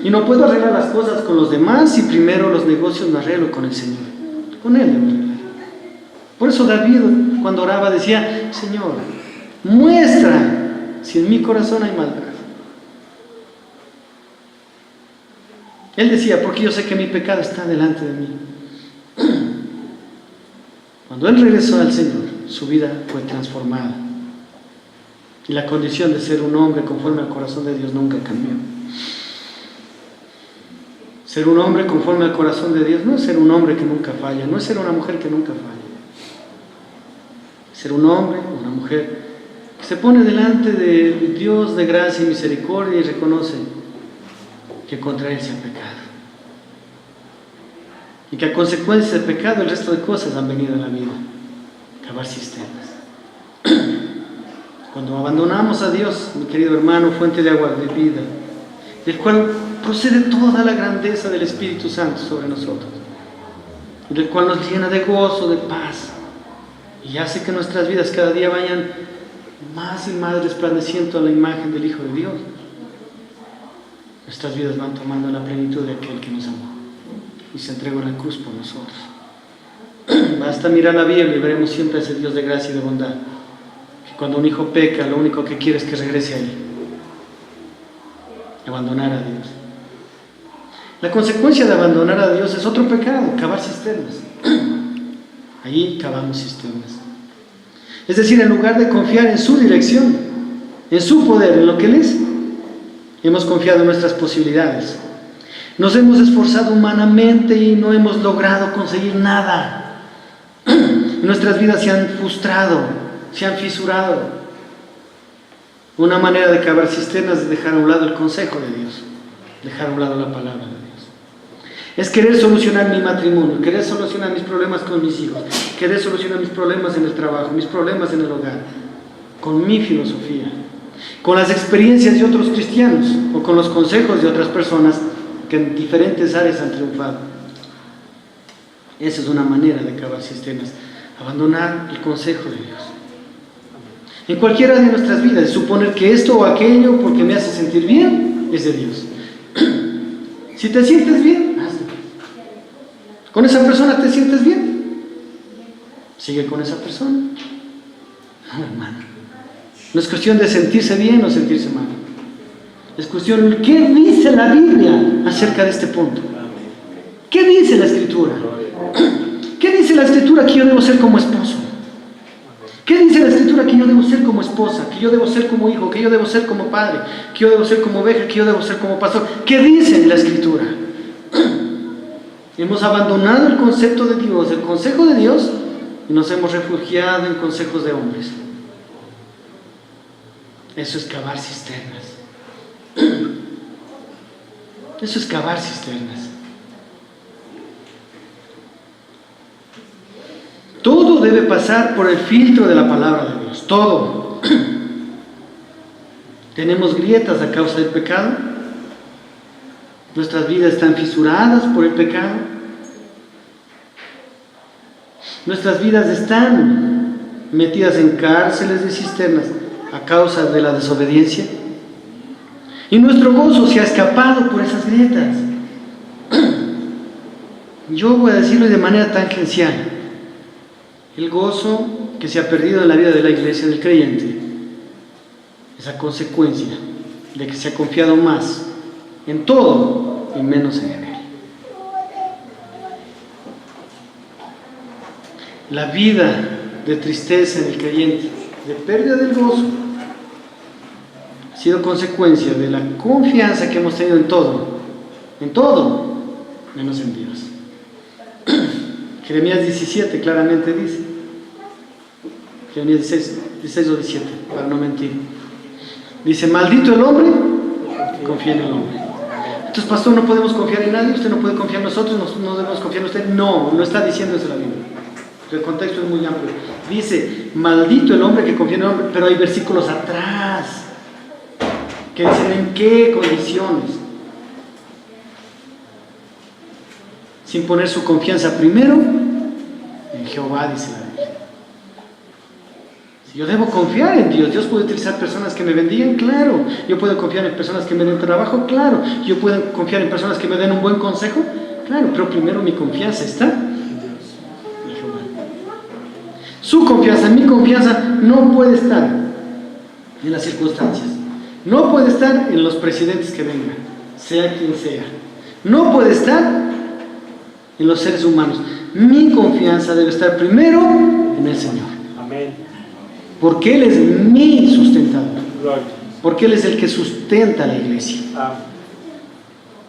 Y no puedo arreglar las cosas con los demás si primero los negocios no arreglo con el Señor. Con Él debo arreglar. Por eso David, cuando oraba, decía: Señor, muestra si en mi corazón hay maldad. Él decía: porque yo sé que mi pecado está delante de mí. Cuando él regresó al Señor, su vida fue transformada. Y la condición de ser un hombre conforme al corazón de Dios nunca cambió. Ser un hombre conforme al corazón de Dios no es ser un hombre que nunca falla, no es ser una mujer que nunca falla. Ser un hombre o una mujer que se pone delante de Dios de gracia y misericordia y reconoce que contra Él se ha pecado. Y que a consecuencia del pecado el resto de cosas han venido a la vida. Cavar cisternas. Cuando abandonamos a Dios, mi querido hermano, fuente de agua de vida, del cual procede toda la grandeza del Espíritu Santo sobre nosotros, y del cual nos llena de gozo, de paz, y hace que nuestras vidas cada día vayan más y más resplandeciendo a la imagen del Hijo de Dios. Nuestras vidas van tomando la plenitud de aquel que nos amó y se entregó en la cruz por nosotros. Basta mirar la Biblia y veremos siempre a ese Dios de gracia y de bondad, que cuando un hijo peca, lo único que quiere es que regrese a Él. Abandonar a Dios. La consecuencia de abandonar a Dios es otro pecado: cavar cisternas. Allí cavamos cisternas. Es decir, en lugar de confiar en su dirección, en su poder, en lo que Él es, hemos confiado en nuestras posibilidades. Nos hemos esforzado humanamente y no hemos logrado conseguir nada. Nuestras vidas se han frustrado, se han fisurado. Una manera de cavar cisternas es dejar a un lado el consejo de Dios, dejar a un lado la palabra de Dios. Es querer solucionar mi matrimonio, querer solucionar mis problemas con mis hijos, querer solucionar mis problemas en el trabajo, mis problemas en el hogar, con mi filosofía, con las experiencias de otros cristianos o con los consejos de otras personas que en diferentes áreas han triunfado. Esa es una manera de cavar cisternas, abandonar el consejo de Dios. En cualquiera de nuestras vidas, suponer que esto o aquello, porque me hace sentir bien, es de Dios. Si te sientes bien, hazlo. ¿Con esa persona te sientes bien? Sigue con esa persona. No, hermano. No es cuestión de sentirse bien o sentirse mal. Es cuestión de qué dice la Biblia acerca de este punto. ¿Qué dice la Escritura? ¿Qué dice la Escritura que yo debo ser como esposo? ¿Qué dice la Escritura que yo debo ser como esposa? Que yo debo ser como hijo, que yo debo ser como padre, que yo debo ser como oveja, que yo debo ser como pastor. ¿Qué dice la Escritura? Hemos abandonado el concepto de Dios, el consejo de Dios, y nos hemos refugiado en consejos de hombres. Eso es cavar cisternas. Eso es cavar cisternas. Todo debe pasar por el filtro de la palabra de Dios, todo. Tenemos grietas a causa del pecado. Nuestras vidas están fisuradas por el pecado. Nuestras vidas están metidas en cárceles de cisternas a causa de la desobediencia. Y nuestro gozo se ha escapado por esas grietas. Yo voy a decirlo de manera tangencial. El gozo que se ha perdido en la vida de la iglesia del creyente es a consecuencia de que se ha confiado más en todo y menos en Él. La vida de tristeza en el creyente, de pérdida del gozo, ha sido consecuencia de la confianza que hemos tenido en todo, menos en Dios. Jeremías 17 claramente dice, Jeremías 16 o 17, para no mentir, dice: maldito el hombre que confía en el hombre. Entonces, pastor, no podemos confiar en nadie, usted no puede confiar en nosotros, no debemos confiar en usted. No está diciendo eso la Biblia. El contexto es muy amplio. Dice: maldito el hombre que confía en el hombre, pero hay versículos atrás que dicen en qué condiciones. Sin poner su confianza primero en Jehová, dice la Biblia. Si yo debo confiar en Dios, Dios puede utilizar personas que me bendigan, claro. Yo puedo confiar en personas que me den trabajo, claro. Yo puedo confiar en personas que me den un buen consejo, claro. Pero primero mi confianza está en Jehová. Su confianza, mi confianza no puede estar en las circunstancias. No puede estar en los presidentes que vengan, sea quien sea. No puede estar en los seres humanos. Mi confianza debe estar primero en el Señor. Amén. Porque Él es mi sustentador. Porque Él es el que sustenta la iglesia.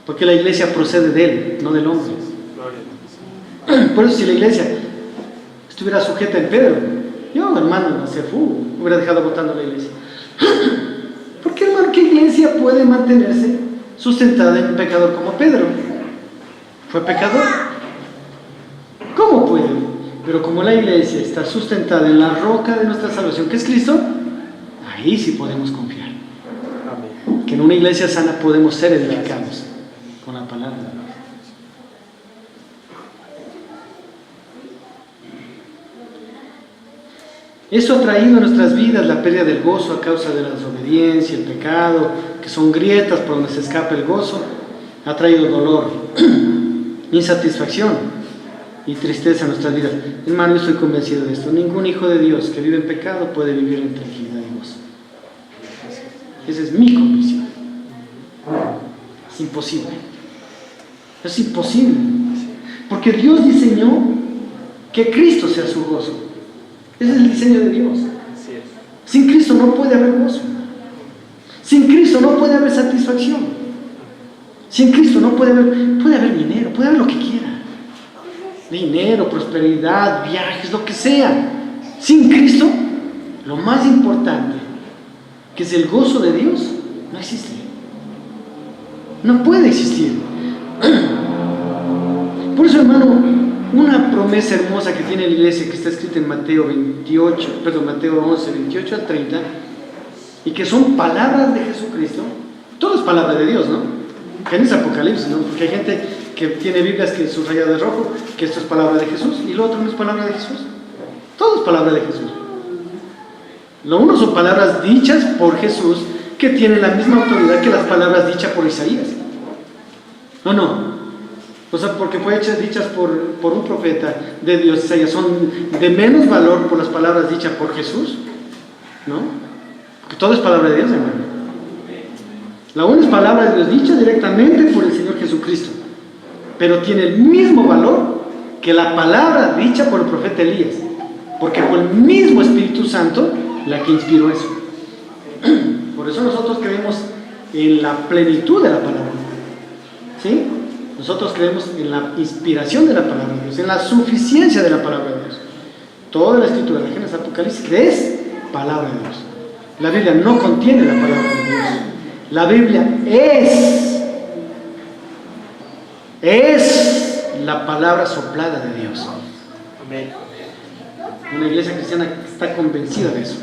Porque la iglesia procede de Él, no del hombre. Por eso, si la iglesia estuviera sujeta en Pedro, yo, hermano, hubiera dejado votando la iglesia. ¿Por qué, hermano, qué iglesia puede mantenerse sustentada en un pecador como Pedro? ¿Fue pecador? ¿Cómo puede? Pero como la iglesia está sustentada en la roca de nuestra salvación, que es Cristo, ahí sí podemos confiar. Amén. Que en una iglesia sana podemos ser edificados con la palabra de Dios. Esto ha traído a nuestras vidas la pérdida del gozo a causa de la desobediencia, el pecado, que son grietas por donde se escapa el gozo. Ha traído dolor, insatisfacción y tristeza a nuestras vidas. Hermano, yo estoy convencido de esto. Ningún hijo de Dios que vive en pecado puede vivir en tranquilidad y gozo. Esa es mi convicción. Es imposible. Es imposible. Porque Dios diseñó que Cristo sea su gozo. Ese es el diseño de Dios. Sin Cristo no puede haber gozo. Sin Cristo no puede haber satisfacción. Sin Cristo no puede haber dinero, puede haber lo que quiera. Dinero, prosperidad, viajes, lo que sea. Sin Cristo, lo más importante, que es el gozo de Dios, no existe. No puede existir. Por eso, hermano, una promesa hermosa que tiene la iglesia, que está escrita en Mateo 11, 28 al 30, y que son palabras de Jesucristo. Todo es palabra de Dios, ¿no? Que no es Apocalipsis, ¿no? Porque hay gente que tiene Biblias que subraya de rojo, que esto es palabra de Jesús, y lo otro no es palabra de Jesús. Todo es palabra de Jesús. Lo uno son palabras dichas por Jesús, que tienen la misma autoridad que las palabras dichas por Isaías. No. O sea, porque fue dichas por un profeta de Dios, Isaías, son de menos valor por las palabras dichas por Jesús, ¿no? Porque todo es palabra de Dios, hermano. La una es palabra de Dios dicha directamente por el Señor Jesucristo, pero tiene el mismo valor que la palabra dicha por el profeta Elías, porque fue el mismo Espíritu Santo la que inspiró eso. Por eso nosotros creemos en la plenitud de la palabra, ¿sí? Nosotros creemos en la inspiración de la palabra de Dios, en la suficiencia de la palabra de Dios. Toda la escritura, de Génesis, Apocalipsis, es palabra de Dios. La Biblia no contiene la palabra de Dios. La Biblia es la palabra soplada de Dios. Amén. Una iglesia cristiana está convencida de eso.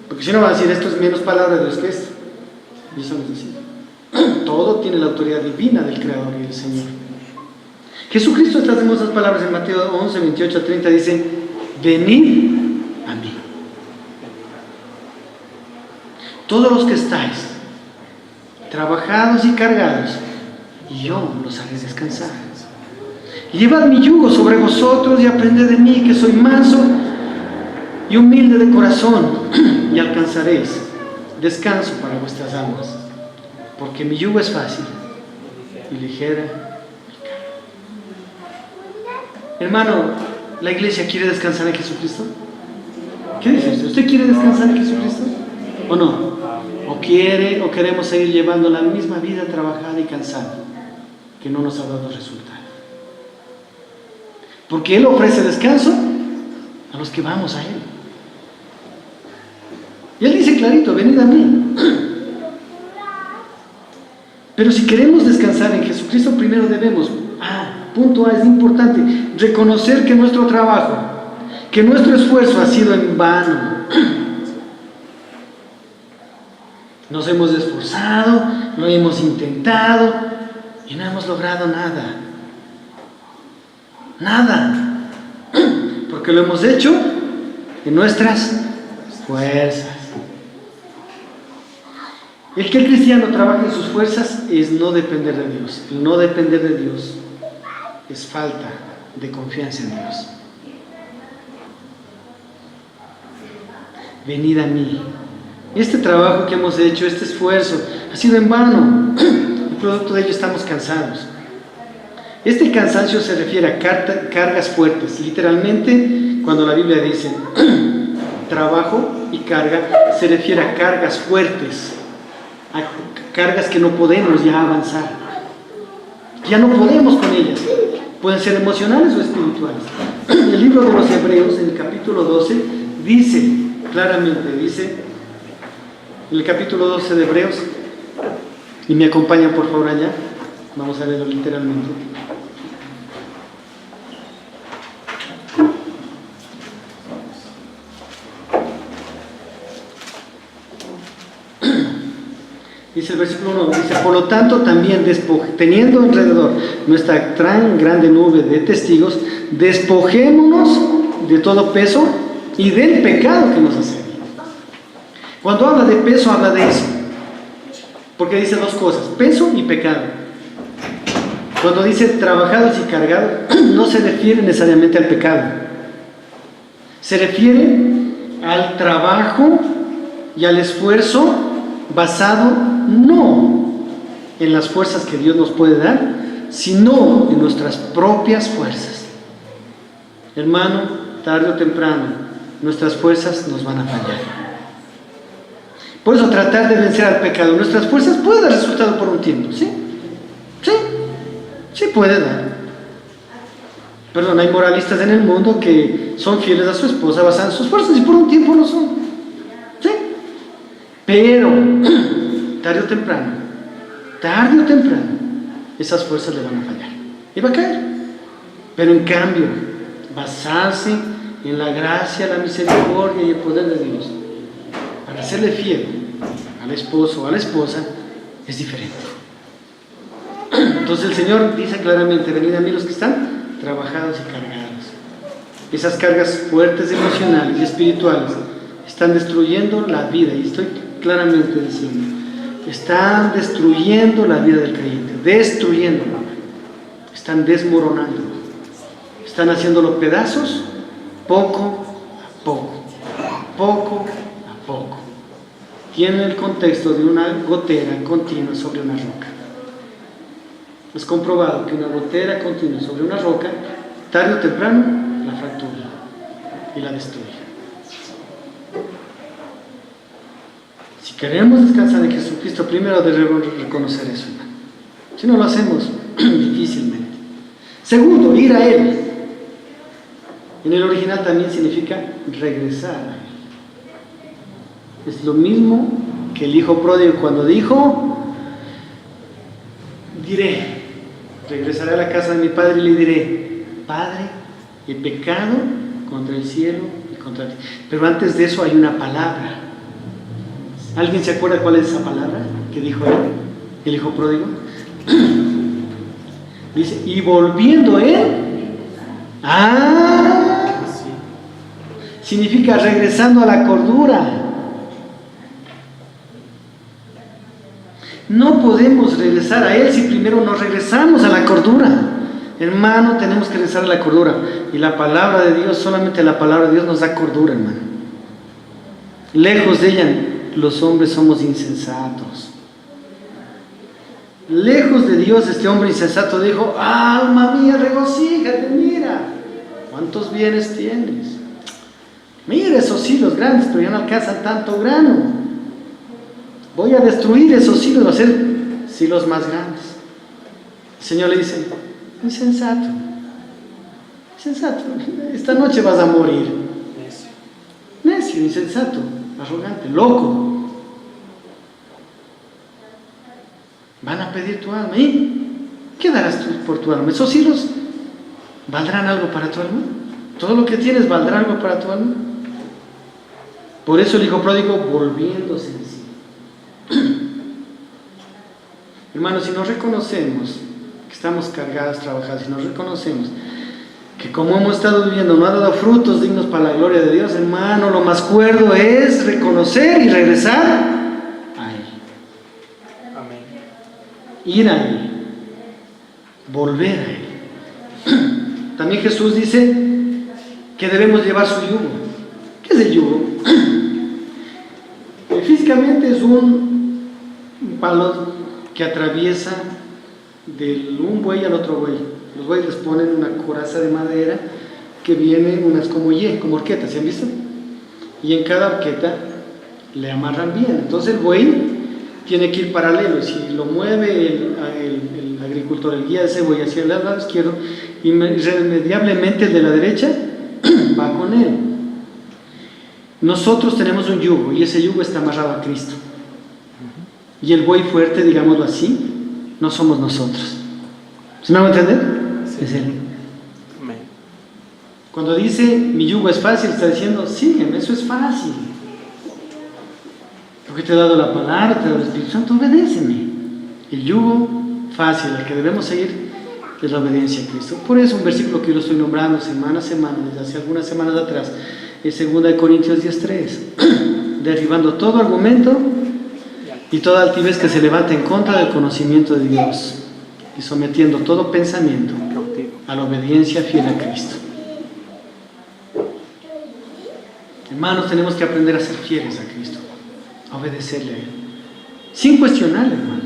Porque si no van a decir, esto es menos palabra de Dios que esto. Y eso no es así. Todo tiene la autoridad divina del Creador y del Señor. Jesucristo, estas hermosas palabras en Mateo 11, 28 a 30 dice: venid a mí, todos los que estáis trabajados y cargados, y yo los haré descansar. Llevad mi yugo sobre vosotros y aprended de mí, que soy manso y humilde de corazón, y alcanzaréis descanso para vuestras almas, porque mi yugo es fácil y ligera mi carga. Hermano, ¿la iglesia quiere descansar en Jesucristo? ¿Qué dice usted? ¿Usted quiere descansar en Jesucristo? ¿O no? ¿O queremos seguir llevando la misma vida trabajada y cansada que no nos ha dado resultado? Porque Él ofrece descanso a los que vamos a Él. Y Él dice clarito: venid a mí. Pero si queremos descansar en Jesucristo, primero debemos, punto A, es importante, reconocer que nuestro trabajo, que nuestro esfuerzo ha sido en vano. Nos hemos esforzado, lo hemos intentado y no hemos logrado nada. Nada. Porque lo hemos hecho en nuestras fuerzas. El que el cristiano trabaje en sus fuerzas es no depender de Dios. El no depender de Dios es falta de confianza en Dios. Venid a mí. Este trabajo que hemos hecho, este esfuerzo, ha sido en vano. El producto de ello estamos cansados. Este cansancio se refiere a cargas fuertes. Literalmente, cuando la Biblia dice trabajo y carga, se refiere a cargas fuertes, a cargas que no podemos ya avanzar. Ya no podemos con ellas. Pueden ser emocionales o espirituales. El libro de los Hebreos, en el capítulo 12, dice claramente, en el capítulo 12 de Hebreos, y me acompañan por favor allá, vamos a leerlo literalmente. Dice el versículo 1, dice: por lo tanto también teniendo alrededor nuestra tan grande nube de testigos, despojémonos de todo peso y del pecado que nos asedia. Cuando habla de peso, habla de eso, porque dice dos cosas: peso y pecado. Cuando dice trabajados y cargados, no se refiere necesariamente al pecado, se refiere al trabajo y al esfuerzo basado no en las fuerzas que Dios nos puede dar, sino en nuestras propias fuerzas. Hermano, tarde o temprano nuestras fuerzas nos van a fallar. Por eso tratar de vencer al pecado, nuestras fuerzas puede dar resultado por un tiempo, ¿sí? Sí puede dar. Perdón, hay moralistas en el mundo que son fieles a su esposa basando sus fuerzas y por un tiempo lo son, ¿sí? Pero tarde o temprano, esas fuerzas le van a fallar. y va a caer. Pero en cambio, basarse en la gracia, la misericordia y el poder de Dios para serle fiel al esposo o a la esposa es diferente. Entonces el Señor dice claramente: venid a mí los que están trabajados y cargados. Esas cargas fuertes emocionales y espirituales están destruyendo la vida, y estoy claramente diciendo, están destruyendo la vida del creyente, destruyéndolo, están desmoronando, están haciéndolo pedazos poco a poco, poco a poco. Tiene el contexto de una gotera continua sobre una roca. Es comprobado que una gotera continua sobre una roca, tarde o temprano, la fractura y la destruye. Si queremos descansar en Jesucristo, primero debemos reconocer eso, hermano. Si no lo hacemos, difícilmente. Segundo, ir a Él. En el original también significa regresar a Él. Es lo mismo que el hijo pródigo cuando dijo: diré, regresaré a la casa de mi padre y le diré: Padre, he pecado contra el cielo y contra ti. Pero antes de eso hay una palabra. ¿Alguien se acuerda cuál es esa palabra que dijo él, el hijo pródigo? Dice: y volviendo él, significa regresando a la cordura. No podemos regresar a Él si primero nos regresamos a la cordura. Hermano, tenemos que regresar a la cordura. Y la palabra de Dios, solamente la palabra de Dios nos da cordura, hermano. Lejos de ella, los hombres somos insensatos. Lejos de Dios, este hombre insensato dijo: alma mía, regocíjate, mira cuántos bienes tienes. Mira esos hilos grandes, pero ya no alcanzan tanto grano. Voy a destruir esos hilos, voy a hacer hilos más grandes. El Señor le dice: insensato, insensato, esta noche vas a morir. Necio, insensato, arrogante, loco. Van a pedir tu alma. ¿Y qué darás tú por tu alma? ¿Esos hilos valdrán algo para tu alma? ¿Todo lo que tienes valdrá algo para tu alma? Por eso el hijo pródigo, volviéndose en sí. Hermanos, si nos reconocemos que estamos cargados, trabajados, si nos reconocemos que como hemos estado viviendo no ha dado frutos dignos para la gloria de Dios, hermano, lo más cuerdo es reconocer y regresar a Él. Amén. Ir a Él, volver a Él. También Jesús dice que debemos llevar su yugo. ¿Qué es el yugo? Físicamente es un palo que atraviesa de un buey al otro buey. Los bueyes les ponen una coraza de madera que viene unas como horquetas, ¿se han visto? Y en cada horqueta le amarran bien. Entonces el buey tiene que ir paralelo, y si lo mueve el agricultor, el guía de ese buey hacia el lado izquierdo, irremediablemente el de la derecha va con él. Nosotros tenemos un yugo, y ese yugo está amarrado a Cristo. Y el buey fuerte, digámoslo así, no somos nosotros. ¿Se me va a entender? Sí. Es Él. Amén. Cuando dice mi yugo es fácil, está diciendo sígueme, eso es fácil. Porque te he dado la palabra, te he dado el Espíritu Santo, obedéceme. El yugo fácil, el que debemos seguir, es la obediencia a Cristo. Por eso un versículo que yo lo estoy nombrando semana a semana, desde hace algunas semanas atrás, es 2 Corintios 10:3, derribando todo argumento y toda altivez que se levanta en contra del conocimiento de Dios, y sometiendo todo pensamiento a la obediencia fiel a Cristo. Hermanos, tenemos que aprender a ser fieles a Cristo, a obedecerle a Él, sin cuestionarle, hermano.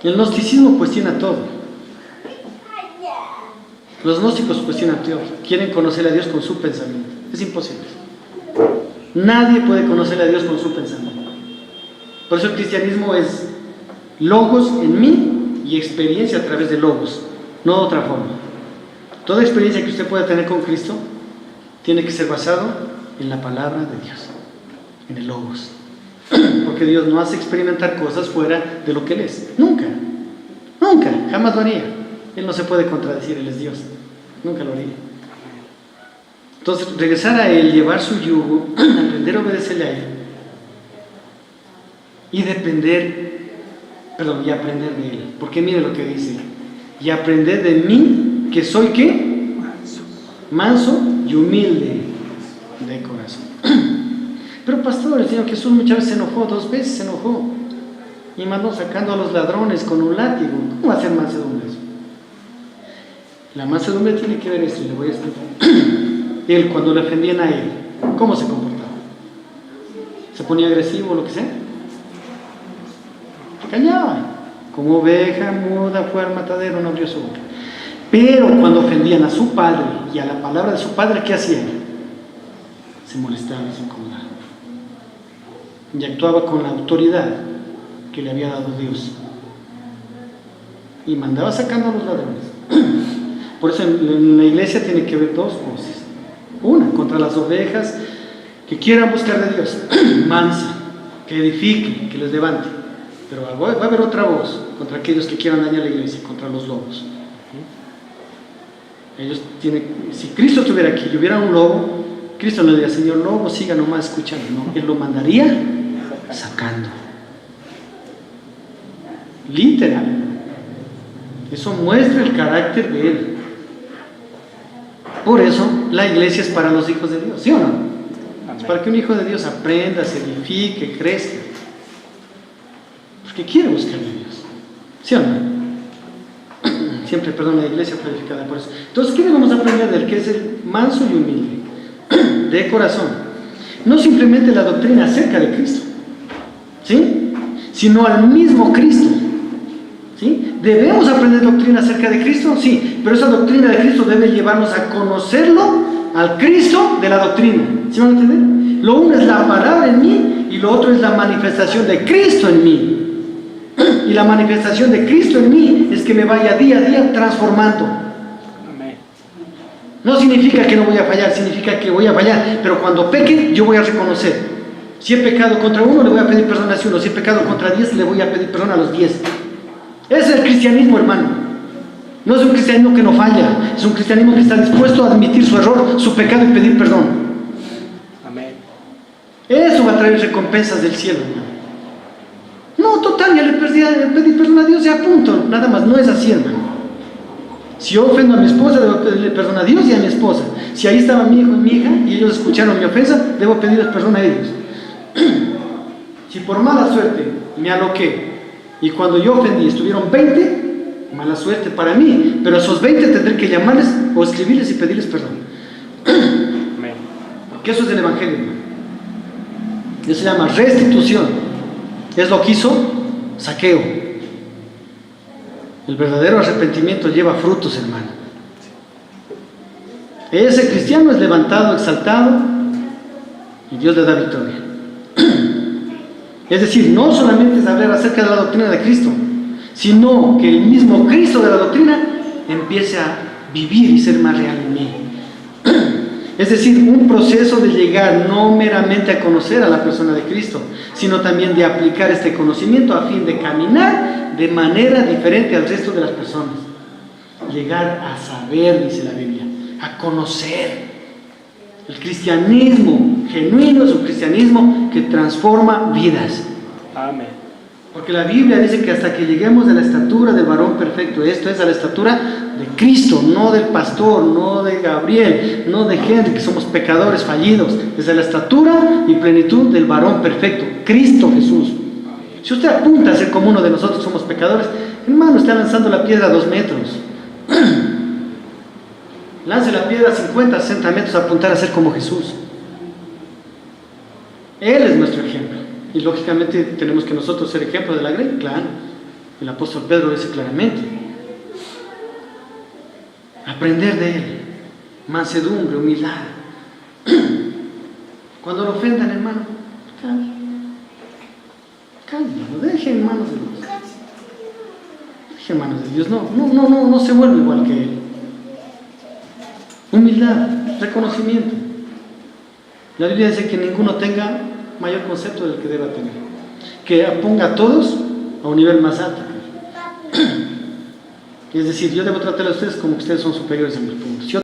El gnosticismo cuestiona todo. Los gnósticos cuestionan todo, quieren conocer a Dios con su pensamiento. Es imposible. Nadie puede conocer a Dios con su pensamiento. Por eso el cristianismo es logos en mí y experiencia a través de logos, no de otra forma. Toda experiencia que usted pueda tener con Cristo tiene que ser basado en la palabra de Dios, en el logos. Porque Dios no hace experimentar cosas fuera de lo que Él es. Nunca. Nunca, jamás lo haría. Él no se puede contradecir, Él es Dios. Nunca lo haría. Entonces, regresar a Él, llevar su yugo, aprender a obedecerle a Él y y aprender de Él. Porque mire lo que dice: y aprender de mí, que soy ¿qué? Manso y humilde de corazón. Pero pastor, el Señor Jesús muchas veces se enojó, 2 veces se enojó y mandó sacando a los ladrones con un látigo. ¿Cómo va a ser mansedumbre eso? La mansedumbre tiene que ver esto, y le voy a explicar. Él, cuando le ofendían a él, ¿cómo se comportaba? ¿Se ponía agresivo o lo que sea? Callaba. Como oveja muda fue al matadero, no abrió su boca. Pero cuando ofendían a su padre y a la palabra de su padre, ¿qué hacía? Se molestaba, se incomodaba. Y actuaba con la autoridad que le había dado Dios. Y mandaba sacando a los ladrones. Por eso en la iglesia tiene que haber 2 voces. Una, contra las ovejas que quieran buscar de Dios, mansa, que edifique, que les levante. Pero va a haber otra voz contra aquellos que quieran dañar la iglesia, contra los lobos. Ellos tienen, si Cristo estuviera aquí y hubiera un lobo, Cristo no diría: Señor lobo, siga nomás escuchando. No, Él lo mandaría sacando. Literal. Eso muestra el carácter de Él. Por eso la iglesia es para los hijos de Dios, ¿sí o no? Amén. Es para que un hijo de Dios aprenda, se edifique, crezca, porque quiere buscar a Dios, ¿sí o no? Siempre, perdón, la iglesia fue edificada por eso. Entonces, ¿qué debemos aprender del que es el manso y humilde de corazón? No simplemente la doctrina acerca de Cristo, ¿sí? Sino al mismo Cristo. ¿Sí? ¿Debemos aprender doctrina acerca de Cristo? Sí, pero esa doctrina de Cristo debe llevarnos a conocerlo al Cristo de la doctrina. ¿Sí van a entender? Lo uno es la palabra en mí y lo otro es la manifestación de Cristo en mí. Y la manifestación de Cristo en mí es que me vaya día a día transformando. Amén. No significa que no voy a fallar, significa que voy a fallar, pero cuando peque yo voy a reconocer. Si he pecado contra uno, le voy a pedir perdón a uno. Si he pecado contra 10, le voy a pedir perdón a los 10. Ese es el cristianismo, hermano. No es un cristianismo que no falla, es un cristianismo que está dispuesto a admitir su error, su pecado y pedir perdón. Amén. Eso va a traer recompensas del cielo, hermano. No, total, ya le pedí perdón a Dios, ya punto. Nada más, no es así, hermano. Si yo ofendo a mi esposa, debo pedirle perdón a Dios y a mi esposa. Si ahí estaba mi hijo y mi hija y ellos escucharon mi ofensa, debo pedirles perdón a ellos. Si por mala suerte me aloqué y cuando yo ofendí estuvieron 20, mala suerte para mí, pero a esos 20 tendré que llamarles o escribirles y pedirles perdón. Amén. Porque eso es el Evangelio, hermano. Eso se llama restitución. Es lo que hizo Zaqueo. El verdadero arrepentimiento lleva frutos, hermano. Ese cristiano es levantado, exaltado, y Dios le da victoria. Es decir, no solamente es hablar acerca de la doctrina de Cristo, sino que el mismo Cristo de la doctrina empiece a vivir y ser más real en mí. Es decir, un proceso de llegar no meramente a conocer a la persona de Cristo, sino también de aplicar este conocimiento a fin de caminar de manera diferente al resto de las personas. Llegar a saber, dice la Biblia, a conocer. El cristianismo genuino es un cristianismo que transforma vidas. Amén. Porque la Biblia dice que hasta que lleguemos a la estatura del varón perfecto, esto es a la estatura de Cristo, no del pastor, no de Gabriel, no de gente que somos pecadores fallidos, es a la estatura y plenitud del varón perfecto, Cristo Jesús. Si usted apunta a ser como uno de nosotros somos pecadores, hermano, está lanzando la piedra a 2 metros. Lance la piedra a 50, 60 metros a apuntar a ser como Jesús. Él es nuestro ejemplo. Y lógicamente tenemos que nosotros ser ejemplo de la grey, claro. El apóstol Pedro lo dice claramente. Aprender de él. Mansedumbre, humildad. Cuando lo ofendan, hermano, cállenlo, dejen en manos de Dios. Dejen en manos de Dios. No se vuelve igual que él. Humildad, reconocimiento. La Biblia dice que ninguno tenga mayor concepto del que deba tener, que ponga a todos a un nivel más alto. Es decir, yo debo tratar a ustedes como que ustedes son superiores a mis puntos.